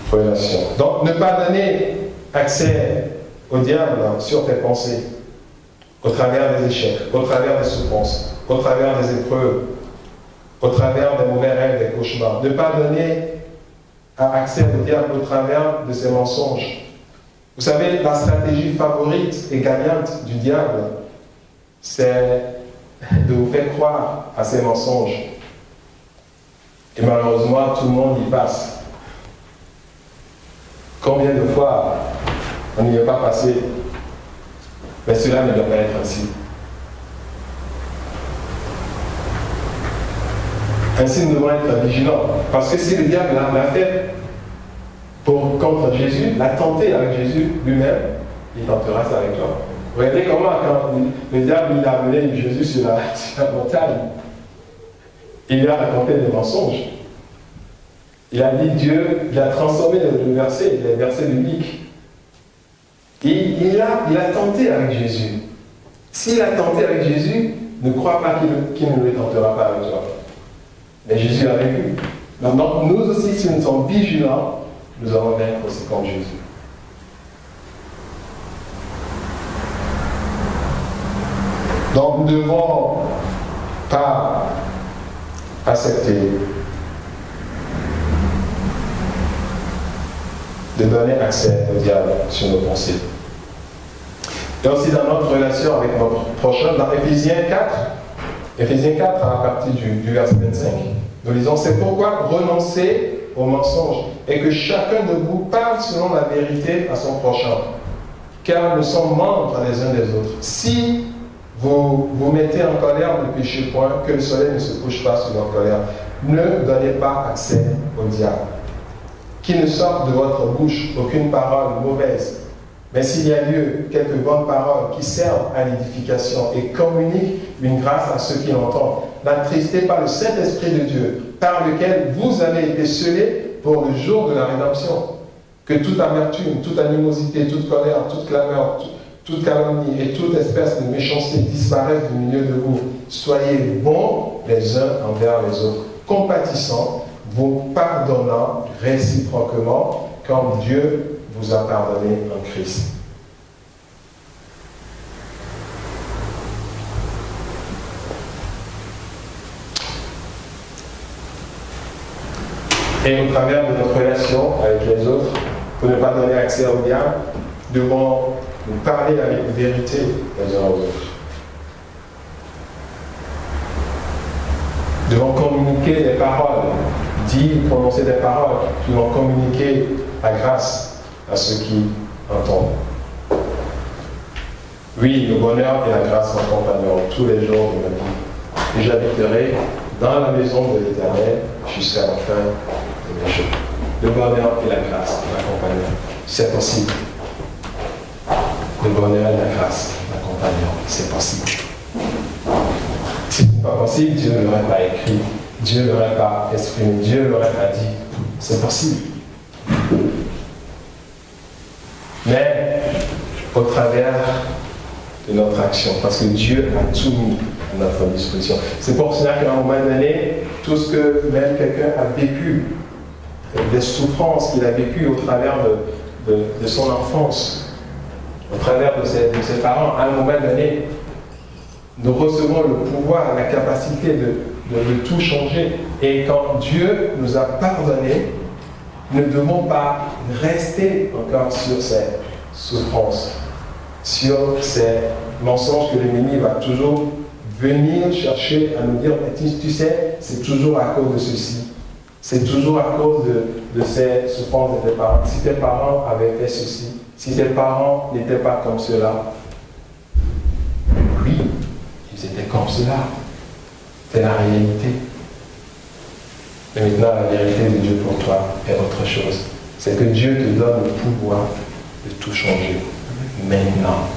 relations. Donc, ne pas donner accès au diable sur tes pensées, au travers des échecs, au travers des souffrances, au travers des épreuves, au travers des mauvais rêves, des cauchemars. Ne pas donner accès au diable au travers de ses mensonges. Vous savez, la stratégie favorite et gagnante du diable, c'est de vous faire croire à ses mensonges. Et malheureusement, tout le monde y passe. Combien de fois on n'y est pas passé? Mais cela ne doit pas être ainsi. Ainsi, nous devons être vigilants. Parce que si le diable l'a fait contre Jésus, l'a tenté avec Jésus lui-même, il tentera ça avec toi. Regardez comment, quand le diable il a amené Jésus sur la montagne, il lui a raconté des mensonges. Il a dit Dieu, il a transformé le verset, les versets bibliques. Il a tenté avec Jésus. S'il a tenté avec Jésus, ne crois pas qu'il ne le tentera pas avec toi. Mais Jésus a vécu. Donc nous aussi, si nous sommes vigilants, nous allons vaincre aussi comme Jésus. Donc nous ne devons pas accepter de donner accès au diable sur nos pensées. Et aussi dans notre relation avec notre prochain, dans Éphésiens 4, Éphésiens 4, à partir du verset 25, nous lisons, c'est pourquoi renoncez au mensonge et que chacun de vous parle selon la vérité à son prochain, car nous sommes membres les uns des autres. Si vous vous mettez en colère, ne péchez point, que le soleil ne se couche pas sur votre colère. Ne donnez pas accès au diable. Qu'il ne sorte de votre bouche aucune parole mauvaise, mais s'il y a lieu, quelques bonnes paroles qui servent à l'édification et communiquent une grâce à ceux qui l'entendent. N'attristez pas le Saint-Esprit de Dieu, par lequel vous avez été scellés pour le jour de la rédemption. Que toute amertume, toute animosité, toute colère, toute clameur, toute calomnie et toute espèce de méchanceté disparaissent du milieu de vous. Soyez bons les uns envers les autres, compatissants, vous pardonnant réciproquement, comme Dieu vous a pardonné en Christ. Et au travers de notre relation avec les autres, pour ne pas donner accès au diable, devons nous parler la vérité les uns aux autres. Devons communiquer des paroles, dire, prononcer des paroles qui vont communiquer la grâce à ceux qui entendent. Oui, le bonheur et la grâce m'accompagneront tous les jours de ma vie. Et j'habiterai dans la maison de l'Éternel jusqu'à la fin de mes jours. Le bonheur et la grâce m'accompagneront. C'est possible. Le bonheur et la grâce m'accompagneront. C'est possible. Si ce n'est pas possible, Dieu ne l'aurait pas écrit. Dieu ne l'aurait pas exprimé. Dieu ne l'aurait pas dit. C'est possible. Mais au travers de notre action, parce que Dieu a tout mis à notre disposition. C'est pour cela qu'à un moment donné, tout ce que même quelqu'un a vécu, des souffrances qu'il a vécues au travers de son enfance, au travers de ses parents, à un moment donné, nous recevons le pouvoir, la capacité de tout changer. Et quand Dieu nous a pardonné, nous ne devons pas rester encore sur ces souffrances, sur ces mensonges que l'ennemi va toujours venir chercher à nous dire, tu sais, c'est toujours à cause de ceci, c'est toujours à cause de ces souffrances de tes parents. Si tes parents avaient fait ceci, si tes parents n'étaient pas comme cela, oui, ils étaient comme cela. C'est la réalité. Mais maintenant, la vérité de Dieu pour toi est autre chose. C'est que Dieu te donne le pouvoir de tout changer maintenant.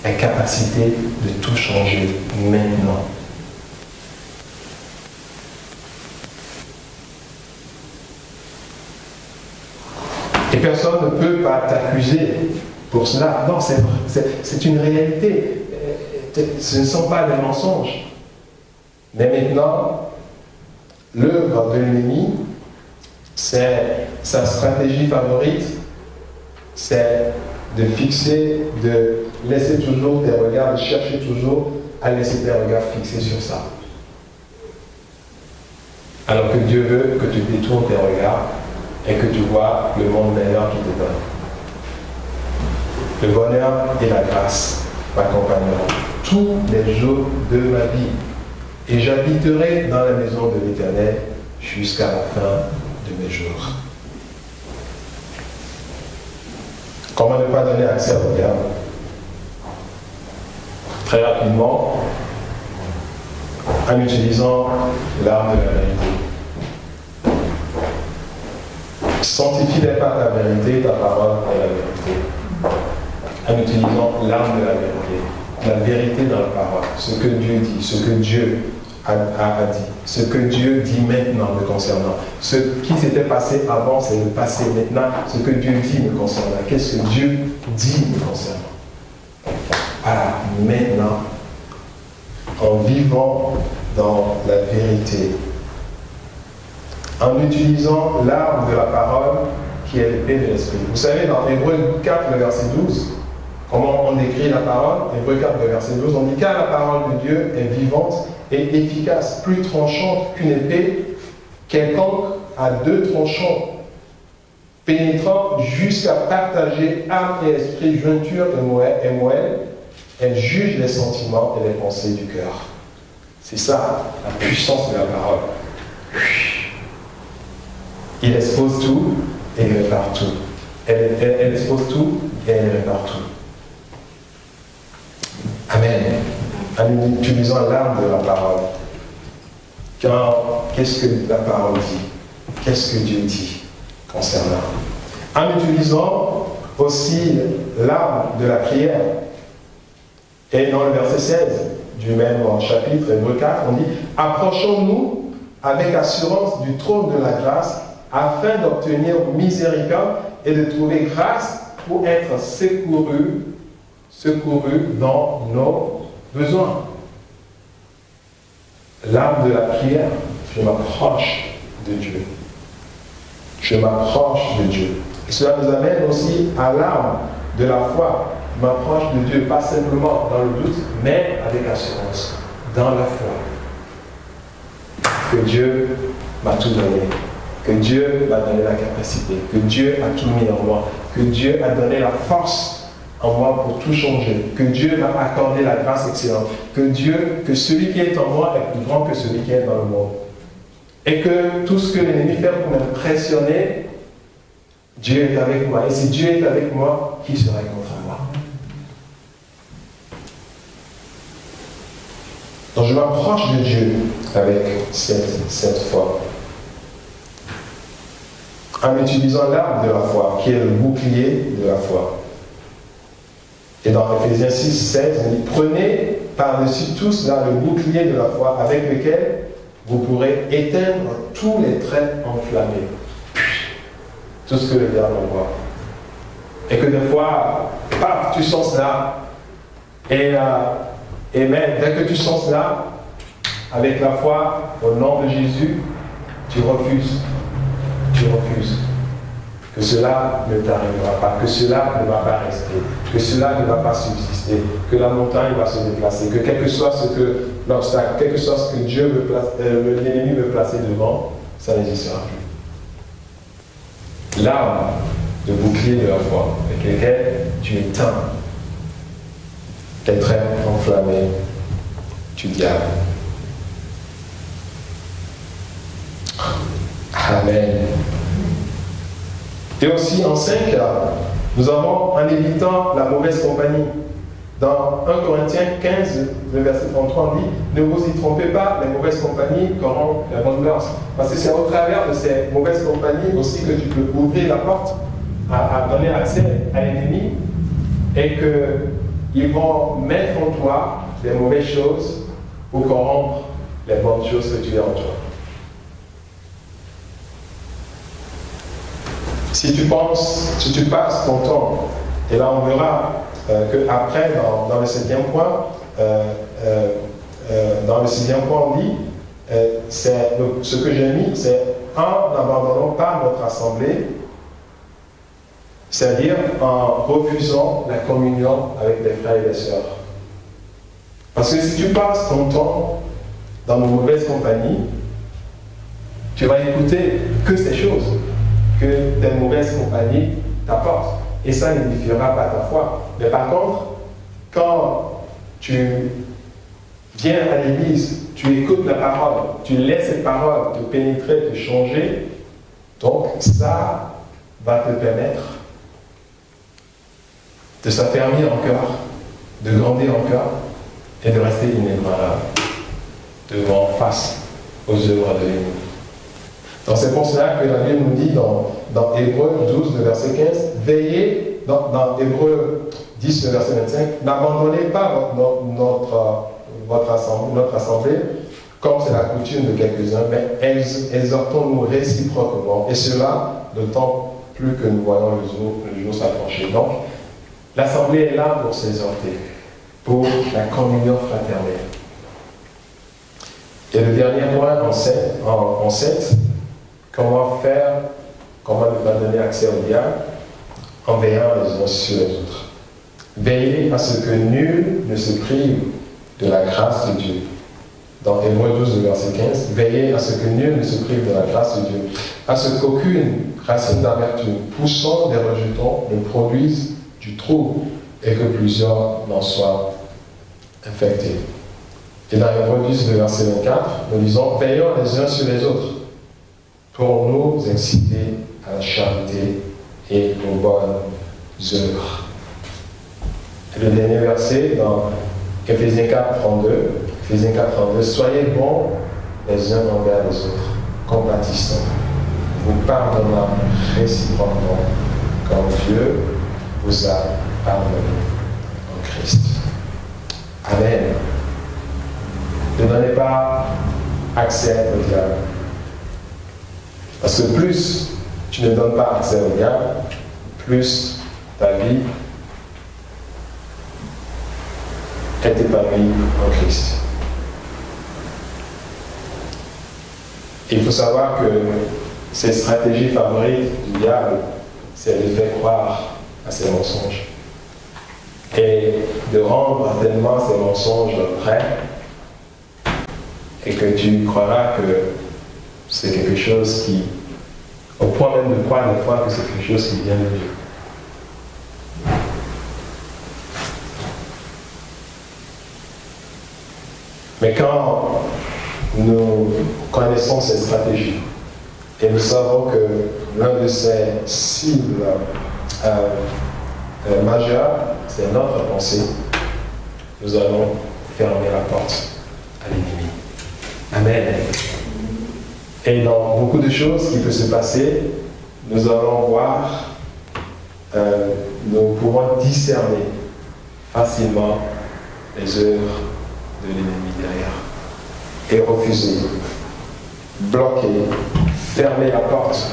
La capacité de tout changer maintenant. Et personne ne peut pas t'accuser pour cela. Non, c'est une réalité. Ce ne sont pas des mensonges. Mais maintenant, l'œuvre de l'ennemi, c'est sa stratégie favorite, c'est de fixer, de laisser toujours tes regards, de chercher toujours à laisser tes regards fixés sur ça. Alors que Dieu veut que tu détournes tes regards et que tu vois le monde meilleur qu'il te donne. Le bonheur et la grâce m'accompagneront tous les jours de ma vie. Et j'habiterai dans la maison de l'Éternel jusqu'à la fin de mes jours. Comment ne pas donner accès au diable? Très rapidement, en utilisant l'arme de la vérité. Sanctifie-les par ta vérité, ta parole est la vérité. En utilisant l'arme de la vérité. La vérité dans la parole, ce que Dieu dit, ce que Dieu a dit, ce que Dieu dit maintenant me concernant. Ce qui s'était passé avant, c'est le passé. Maintenant, ce que Dieu dit me concernant. Qu'est-ce que Dieu dit me concernant? Voilà, maintenant, en vivant dans la vérité, en utilisant l'arme de la parole qui est l'épée de l'esprit. Vous savez, dans Hébreux 4, le verset 12, comment on décrit la parole? Hébreux 4, le verset 12, on dit car la parole de Dieu est vivante et efficace, plus tranchante qu'une épée quelconque à deux tranchants, pénétrant jusqu'à partager âme et esprit, jointure et moelle, elle juge les sentiments et les pensées du cœur. C'est ça, la puissance de la parole. Il expose tout et il répare tout. Elle expose tout et elle répare tout. Amen. En utilisant l'arme de la parole. Qu'est-ce que la parole dit? Qu'est-ce que Dieu dit concernant? En utilisant aussi l'arme de la prière. Et dans le verset 16 du même chapitre, Hébreux 4, on dit « Approchons-nous avec assurance du trône de la grâce afin d'obtenir miséricorde et de trouver grâce pour être secouru dans nos besoins. » L'arme de la prière, je m'approche de Dieu. Je m'approche de Dieu. Et cela nous amène aussi à l'arme de la foi. Je m'approche de Dieu, pas simplement dans le doute, mais avec assurance, dans la foi. Que Dieu m'a tout donné. Que Dieu m'a donné la capacité. Que Dieu a tout mis en moi. Que Dieu a donné la force en moi pour tout changer. Que Dieu m'a accordé la grâce excellente. Que celui qui est en moi est plus grand que celui qui est dans le monde. Et que tout ce que l'ennemi fait pour m'impressionner, Dieu est avec moi. Et si Dieu est avec moi, qui serait contre moi? Donc je m'approche de Dieu avec cette foi. En utilisant l'arme de la foi, qui est le bouclier de la foi. Et dans Ephésiens 6, 16, on dit « Prenez par-dessus tout cela le bouclier de la foi avec lequel vous pourrez éteindre tous les traits enflammés. » Tout ce que le diable envoie. Et que des fois, paf, tu sens cela. Et même, dès que tu sens cela, avec la foi, au nom de Jésus, tu refuses. Tu refuses. Que cela ne t'arrivera pas, que cela ne va pas rester, que cela ne va pas subsister, que la montagne va se déplacer, que quel que soit ce que l'obstacle, quel que soit ce que Dieu l'ennemi veut placer devant, ça n'existera plus. L'arme de bouclier de la foi, avec lequel tu éteins les traits enflammés du diable. Amen. Et aussi en 5, nous avons en évitant la mauvaise compagnie. Dans 1 Corinthiens 15, le verset 33, on dit « Ne vous y trompez pas, les mauvaises compagnies corrompent la bonne mœurs. » Parce que c'est au travers de ces mauvaises compagnies aussi que tu peux ouvrir la porte à donner accès à l'ennemi et qu'ils vont mettre en toi les mauvaises choses pour corrompre les bonnes choses que tu as en toi. Si tu passes ton temps, et là on verra qu'après, dans le 7e point, on dit, ce que j'ai mis, c'est en n'abandonnant pas notre assemblée, c'est-à-dire en refusant la communion avec les frères et les sœurs. Parce que si tu passes ton temps dans une mauvaise compagnie, tu vas écouter que ces choses que tes mauvaises compagnies t'apportent. Et ça n'édifiera pas ta foi. Mais par contre, quand tu viens à l'église, tu écoutes la parole, tu laisses cette parole te pénétrer, te changer, donc ça va te permettre de s'affermir en cœur, de grandir en cœur et de rester inébranlable devant face aux œuvres de l'ennemi. Donc c'est pour cela que la Bible nous dit dans Hébreux 12, le verset 15, veillez, dans Hébreux 10, le verset 25, n'abandonnez pas notre assemblée, comme c'est la coutume de quelques-uns, mais exhortons-nous réciproquement, et cela d'autant plus que nous voyons le jour s'approcher. Donc, l'assemblée est là pour s'exhorter, pour la communion fraternelle. Et le dernier point en 7, comment ne pas donner accès au diable en veillant les uns sur les autres. Veillez à ce que nul ne se prive de la grâce de Dieu. Dans Hébreux 12, verset 15, veillez à ce que nul ne se prive de la grâce de Dieu, à ce qu'aucune racine d'amertume poussant des rejetons ne produise du trouble et que plusieurs n'en soient infectés. Et dans Hébreux 10, le verset 24, nous disons « Veillons les uns sur les autres pour nous inciter à la charité et aux bonnes œuvres. » Le dernier verset dans Éphésiens 4, 32, Éphésiens 4, 32, « Soyez bons les uns envers les autres, compatissants, vous pardonnant réciproquement, comme Dieu vous a pardonné en Christ. » Amen. Ne donnez pas accès au diable. Parce que plus tu ne donnes pas accès au diable, plus ta vie est épanouie en Christ. Il faut savoir que ses stratégies favorites du diable, c'est de faire croire à ses mensonges. Et de rendre tellement ces mensonges vrais, et que tu croiras que c'est quelque chose qui, au point même de croire des fois que c'est quelque chose qui vient de Dieu. Mais quand nous connaissons ces stratégies, et nous savons que l'un de ces cibles majeures, c'est notre pensée, nous allons fermer la porte à l'ennemi. Amen. Et dans beaucoup de choses qui peuvent se passer, nous allons voir, nous pouvons discerner facilement les œuvres de l'ennemi derrière. Et refuser, bloquer, fermer la porte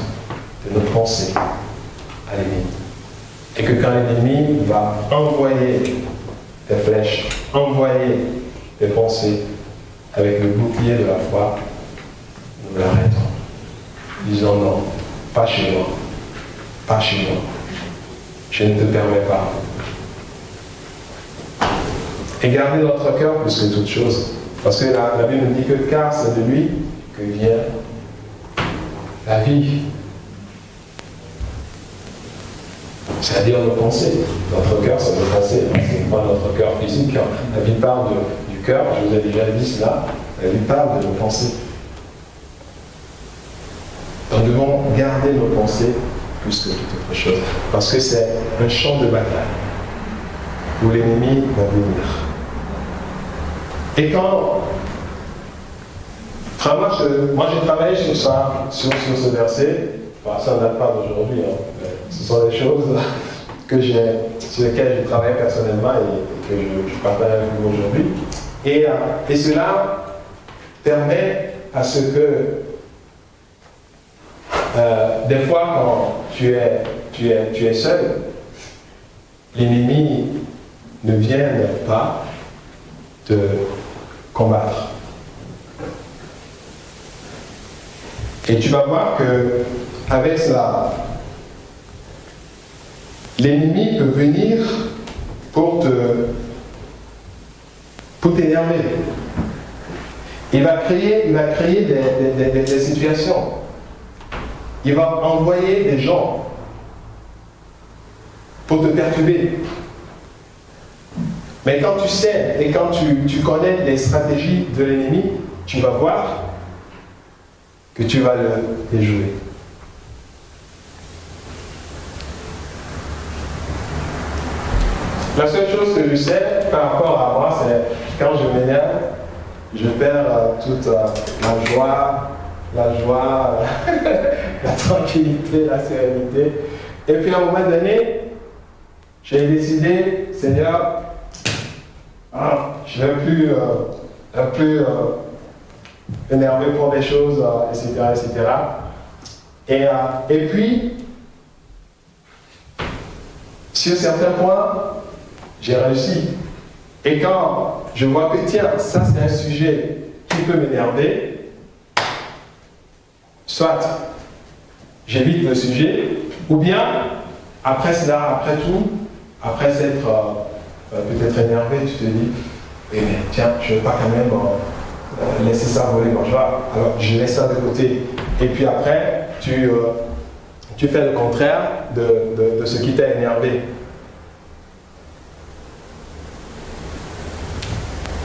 de nos pensées à l'ennemi. Et que quand l'ennemi va envoyer des flèches, envoyer des pensées avec le bouclier de la foi, nous l'arrêtons. Disons non, pas chez moi, pas chez moi. Je ne te permets pas. Et garder notre cœur plus que toute chose. Parce que la Bible nous dit que car c'est de lui que vient la vie. C'est-à-dire nos pensées. Notre cœur, c'est nos pensées. C'est pas notre cœur physique. La Bible parle du cœur, je vous ai déjà dit cela. La Bible parle de nos pensées. Nous devons garder nos pensées plus que toute autre chose. Parce que c'est un champ de bataille où l'ennemi va venir. Et quand, moi j'ai travaillé sur ça, sur ce verset, ça ne date pas d'aujourd'hui, hein. Ce sont des choses sur lesquelles j'ai travaillé personnellement et que je partage avec vous aujourd'hui. Et cela permet à ce que, des fois quand tu es seul, l'ennemi ne vienne pas te combattre. Et tu vas voir que avec cela, l'ennemi peut venir pour t'énerver. Il va créer des situations. Il va envoyer des gens pour te perturber. Mais quand tu sais et quand tu connais les stratégies de l'ennemi, tu vas voir que tu vas le déjouer. La seule chose que je sais par rapport à moi, c'est quand je m'énerve, je perds toute la joie, la tranquillité, la sérénité. Et puis à un moment donné, j'ai décidé, Seigneur, je ne vais plus énervé pour des choses, etc. Et puis, sur certains points, j'ai réussi. Et quand je vois que, tiens, ça c'est un sujet qui peut m'énerver, soit j'évite le sujet, ou bien, après cela, après tout, après s'être peut-être énervé, tu te dis, oui, mais tiens, je ne veux pas quand même laisser ça voler ma joie. Alors, je laisse ça de côté. Et puis après, tu fais le contraire de ce qui t'a énervé.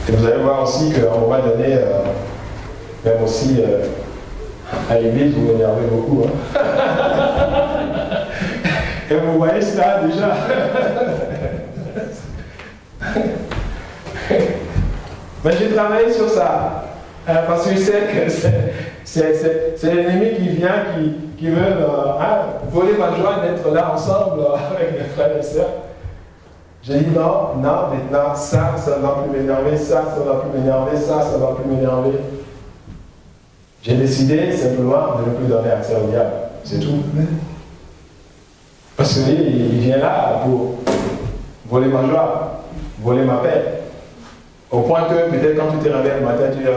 Et vous allez voir aussi qu'à un moment donné, même aussi à l'église, vous m'énervez beaucoup. Hein. Et vous voyez cela déjà. Mais j'ai travaillé sur ça. Parce que je sais que c'est l'ennemi qui vient, qui veut voler ma joie d'être là ensemble avec mes frères et sœurs. J'ai dit non, maintenant, ça ne va plus m'énerver, ça ne va plus m'énerver, ça ne va plus m'énerver. J'ai décidé simplement de ne plus donner accès au diable. C'est tout. Parce qu'il vient là pour voler ma joie, voler ma paix. Au point que peut-être quand tu te réveilles le matin, tu dis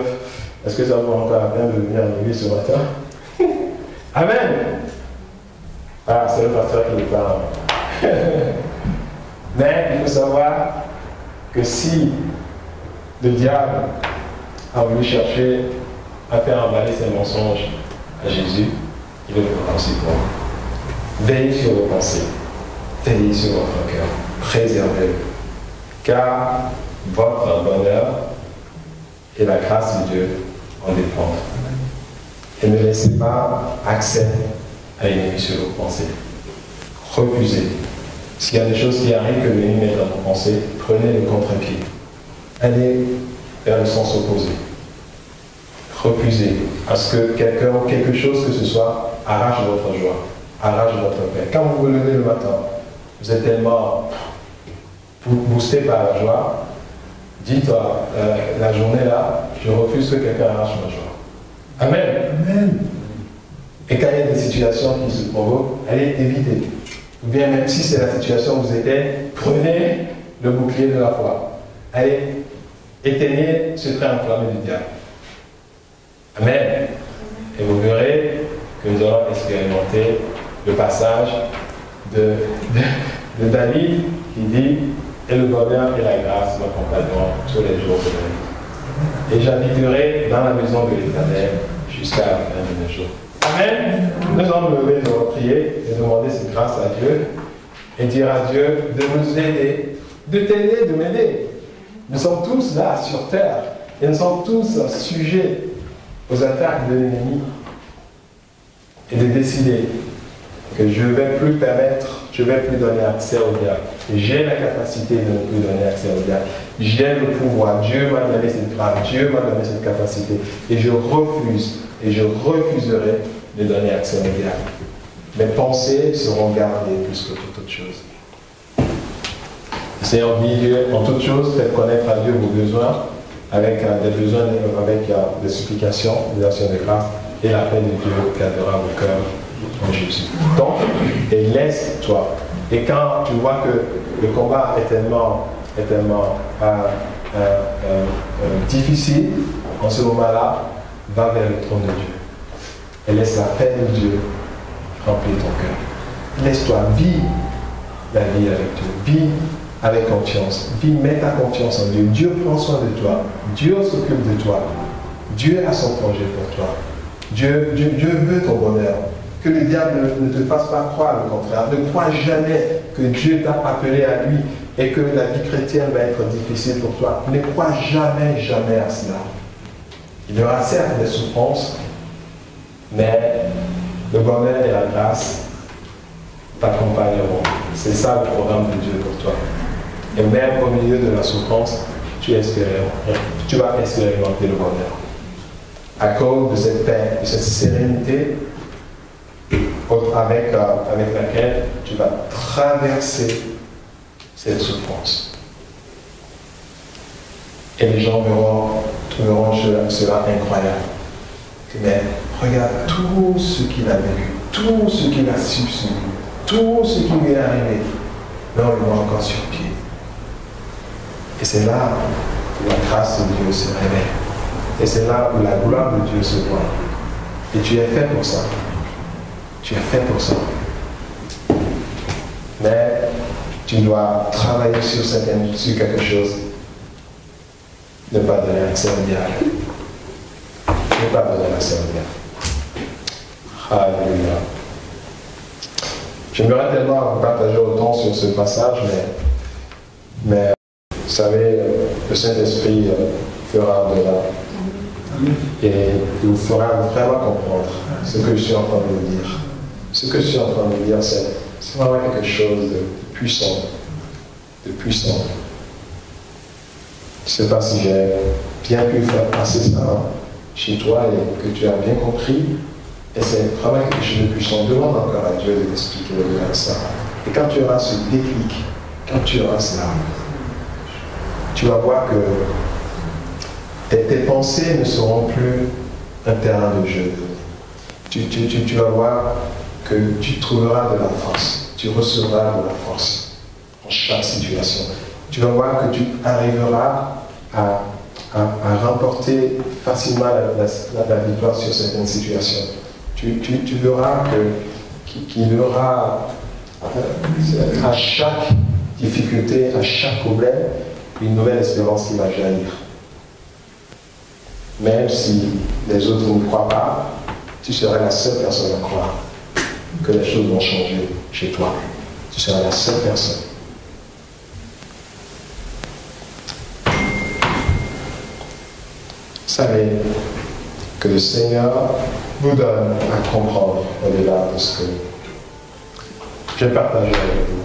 est-ce que ça vaut encore la peine de venir à l'église ce matin? Amen. Ah, c'est le pasteur qui me parle. Mais il faut savoir que si le diable a voulu chercher à faire emballer ses mensonges à Jésus, il le fera aussi pour vous. Veillez sur vos pensées, veillez sur votre cœur, préservez-le. Car votre bonheur et la grâce de Dieu en dépendent. Et ne laissez pas accès à l'ennemi sur vos pensées. Refusez. S'il y a des choses qui arrivent que l'ennemi met dans vos pensées, prenez le contre-pied. Allez vers le sens opposé. Refusez à ce que quelqu'un ou quelque chose que ce soit arrache votre joie, arrache votre paix. Quand vous vous levez le matin, vous êtes tellement boosté par la joie, dites-toi, la journée là, je refuse que quelqu'un arrache ma joie. Amen. Amen. Et quand il y a des situations qui se provoquent, allez éviter. Ou bien même si c'est la situation où vous êtes, prenez le bouclier de la foi. Allez, éteignez ce trait enflammé du diable. Amen. Et vous verrez que nous allons expérimenter le passage de David qui dit « Et le bonheur et la grâce m'accompagneront tous les jours de ma vie. Et j'habiterai dans la maison de l'Éternel jusqu'à la fin de mes jours. » Amen. Nous allons nous lever, nous allons prier et demander cette grâce à Dieu et dire à Dieu de nous aider, de t'aider, de m'aider. Nous sommes tous là sur terre et nous sommes tous sujets aux attaques de l'ennemi et de décider que je ne vais plus permettre, je ne vais plus donner accès au diable. J'ai la capacité de ne plus donner accès au diable. J'ai le pouvoir. Dieu m'a donné cette grâce. Dieu m'a donné cette capacité. Et je refuse et je refuserai de donner accès au diable. Mes pensées seront gardées plus que toute autre chose. Seigneur, Dieu, en toute chose, faites connaître à Dieu vos besoins, avec des besoins, avec des supplications, des actions de grâce, et la paix de Dieu gardera vos cœurs en Jésus. Donc, et laisse-toi. Et quand tu vois que le combat est tellement difficile, en ce moment-là, va vers le trône de Dieu. Et laisse la paix de Dieu remplir ton cœur. Laisse-toi vivre la vie avec Dieu. Vis avec confiance. Vis, mets ta confiance en Dieu. Dieu prend soin de toi. Dieu s'occupe de toi. Dieu a son projet pour toi. Dieu veut ton bonheur. Que le diable ne te fasse pas croire le contraire. Ne crois jamais que Dieu t'a appelé à lui et que la vie chrétienne va être difficile pour toi. Ne crois jamais, jamais à cela. Il y aura certes des souffrances, mais le bonheur et la grâce t'accompagneront. C'est ça le programme de Dieu pour toi. Et même au milieu de la souffrance, tu vas expérimenter le bonheur. À cause de cette paix, de cette sérénité avec laquelle tu vas traverser cette souffrance. Et les gens trouveront cela incroyable. Mais regarde tout ce qu'il a vécu, tout ce qu'il a subi, tout ce qui lui est arrivé. Mais on le voit encore sur pied. Et c'est là où la grâce de Dieu se révèle. Et c'est là où la gloire de Dieu se voit. Et tu es fait pour ça. Tu es fait pour ça. Mais tu dois travailler sur quelque chose. Ne pas donner accès au diable. Ne pas donner accès au diable. Alléluia. J'aimerais tellement vous partager autant sur ce passage, mais Vous savez, le Saint-Esprit fera au-delà et il vous fera vraiment comprendre ce que je suis en train de vous dire. Ce que je suis en train de vous dire, c'est vraiment quelque chose de puissant. De puissant. Je ne sais pas si j'ai bien pu faire passer ça chez toi et que tu as bien compris. Et c'est vraiment quelque chose de puissant. Demande encore à Dieu de t'expliquer ça. Et quand tu auras ce déclic, quand tu auras cela, tu vas voir que tes pensées ne seront plus un terrain de jeu. Tu vas voir que tu trouveras de la force. Tu recevras de la force en chaque situation. Tu vas voir que tu arriveras à remporter facilement la victoire sur certaines situations. Tu verras qu'il y aura à chaque difficulté, à chaque problème, une nouvelle espérance qui va jaillir. Même si les autres ne croient pas, tu seras la seule personne à croire que les choses vont changer chez toi. Tu seras la seule personne. Savez que le Seigneur vous donne à comprendre au-delà de ce que je partage avec vous.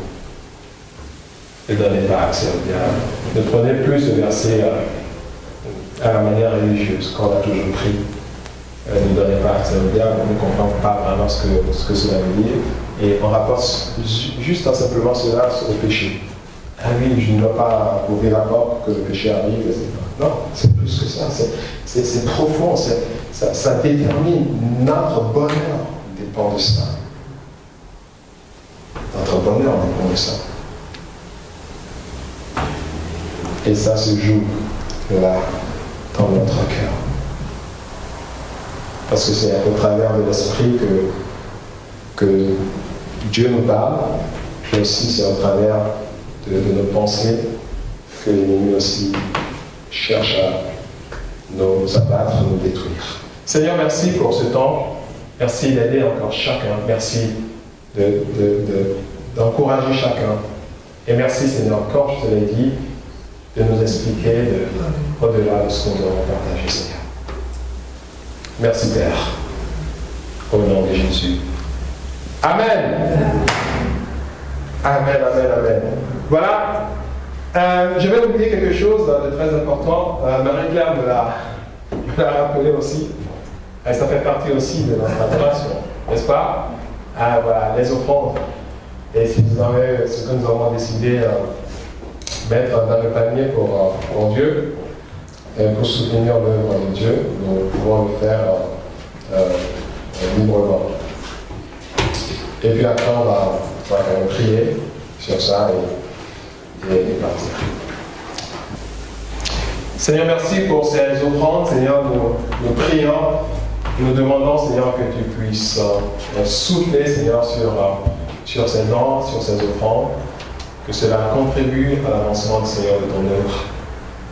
Ne donnez pas accès au diable. Ne prenez plus ce verset à la manière religieuse qu'on a toujours pris. Ne donnez pas accès au diable, on ne comprend pas vraiment ce que cela veut dire. Et on rapporte juste simplement cela sur le péché. Ah oui, je ne dois pas ouvrir la porte pour que le péché arrive, etc. Non, c'est plus que ça. C'est profond. Ça détermine notre bonheur dépend de ça. Notre bonheur dépend de ça. Et ça se joue là, dans notre cœur. Parce que c'est au travers de l'esprit que Dieu nous parle, mais aussi c'est au travers de nos pensées que l'ennemi aussi cherche à nous abattre, nous détruire. Seigneur, merci pour ce temps. Merci d'aider encore chacun. Merci d'encourager chacun. Et merci, Seigneur, comme je te l'ai dit, de nous expliquer au-delà de ce que nous avons partagé, Seigneur. Merci, Père. Au nom de Jésus. Amen. Amen, amen, amen. Voilà. Je vais oublier quelque chose de très important. Marie-Claire me l'a rappelé aussi. Et ça fait partie aussi de notre adoration, n'est-ce pas? Voilà, les offrandes. Et si vous avez ce que nous avons décidé mettre dans le panier pour Dieu, pour soutenir l'œuvre de Dieu, nous pouvons le faire librement. Et puis après, on va quand même prier sur ça et partir. Seigneur, merci pour ces offrandes. Seigneur, nous prions, nous demandons, Seigneur, que tu puisses souffler, Seigneur, sur ces dons, sur ces offrandes, que cela contribue à l'avancement, Seigneur, de ton œuvre.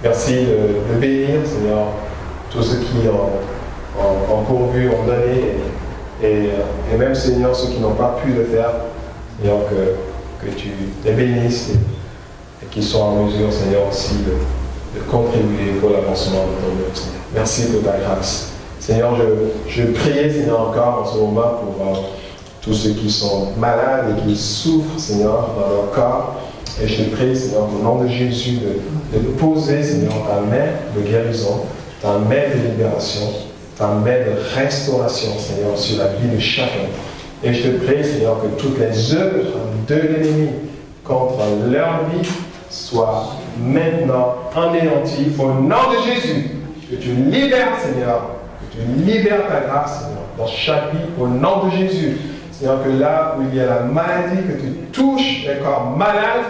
Merci de bénir, Seigneur, tous ceux qui ont pourvu, ont donné, et même, Seigneur, ceux qui n'ont pas pu le faire, Seigneur, que tu les bénisses et qu'ils soient en mesure, Seigneur, aussi de contribuer pour l'avancement de ton œuvre, Seigneur. Merci pour ta grâce. Seigneur, je prie, Seigneur, encore en ce moment pour tous ceux qui sont malades et qui souffrent, Seigneur, dans leur corps. Et je te prie, Seigneur, au nom de Jésus, de poser, Seigneur, ta main de guérison, ta main de libération, ta main de restauration, Seigneur, sur la vie de chacun. Et je te prie, Seigneur, que toutes les œuvres de l'ennemi contre leur vie soient maintenant anéanties au nom de Jésus. Que tu libères, Seigneur, que tu libères ta grâce, Seigneur, dans chaque vie, au nom de Jésus. Seigneur, que là où il y a la maladie, que tu touches les corps malades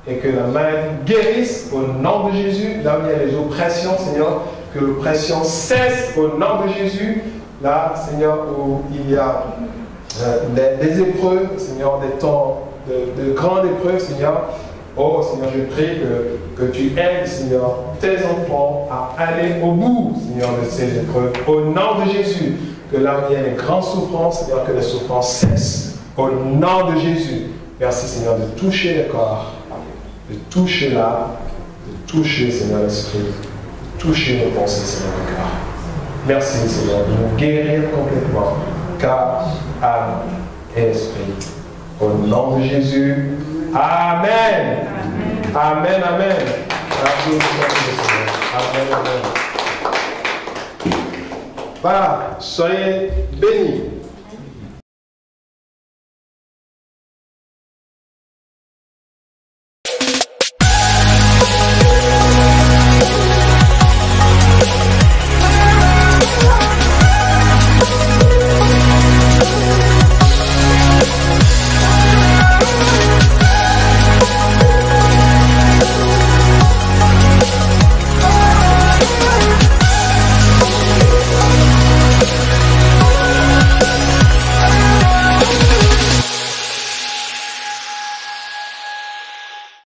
et que la maladie guérisse au nom de Jésus. Là où il y a les oppressions, Seigneur, que l'oppression cesse au nom de Jésus. Là, Seigneur, où il y a des épreuves, Seigneur, des temps de grandes épreuves, Seigneur. Oh, Seigneur, je prie que tu aides, Seigneur, tes enfants à aller au bout, Seigneur, de ces épreuves. Au nom de Jésus, que là où il y a les grandes souffrances, Seigneur, que les souffrances cessent. Au nom de Jésus. Merci, Seigneur, de toucher le corps, de toucher l'âme de toucher, Seigneur, l'esprit, toucher nos pensées, Seigneur, le cœur. Merci, Seigneur, de nous guérir complètement, car âme et esprit. Au nom de Jésus, Amen. Amen, amen. Amen, amen. Voilà, soyez bénis.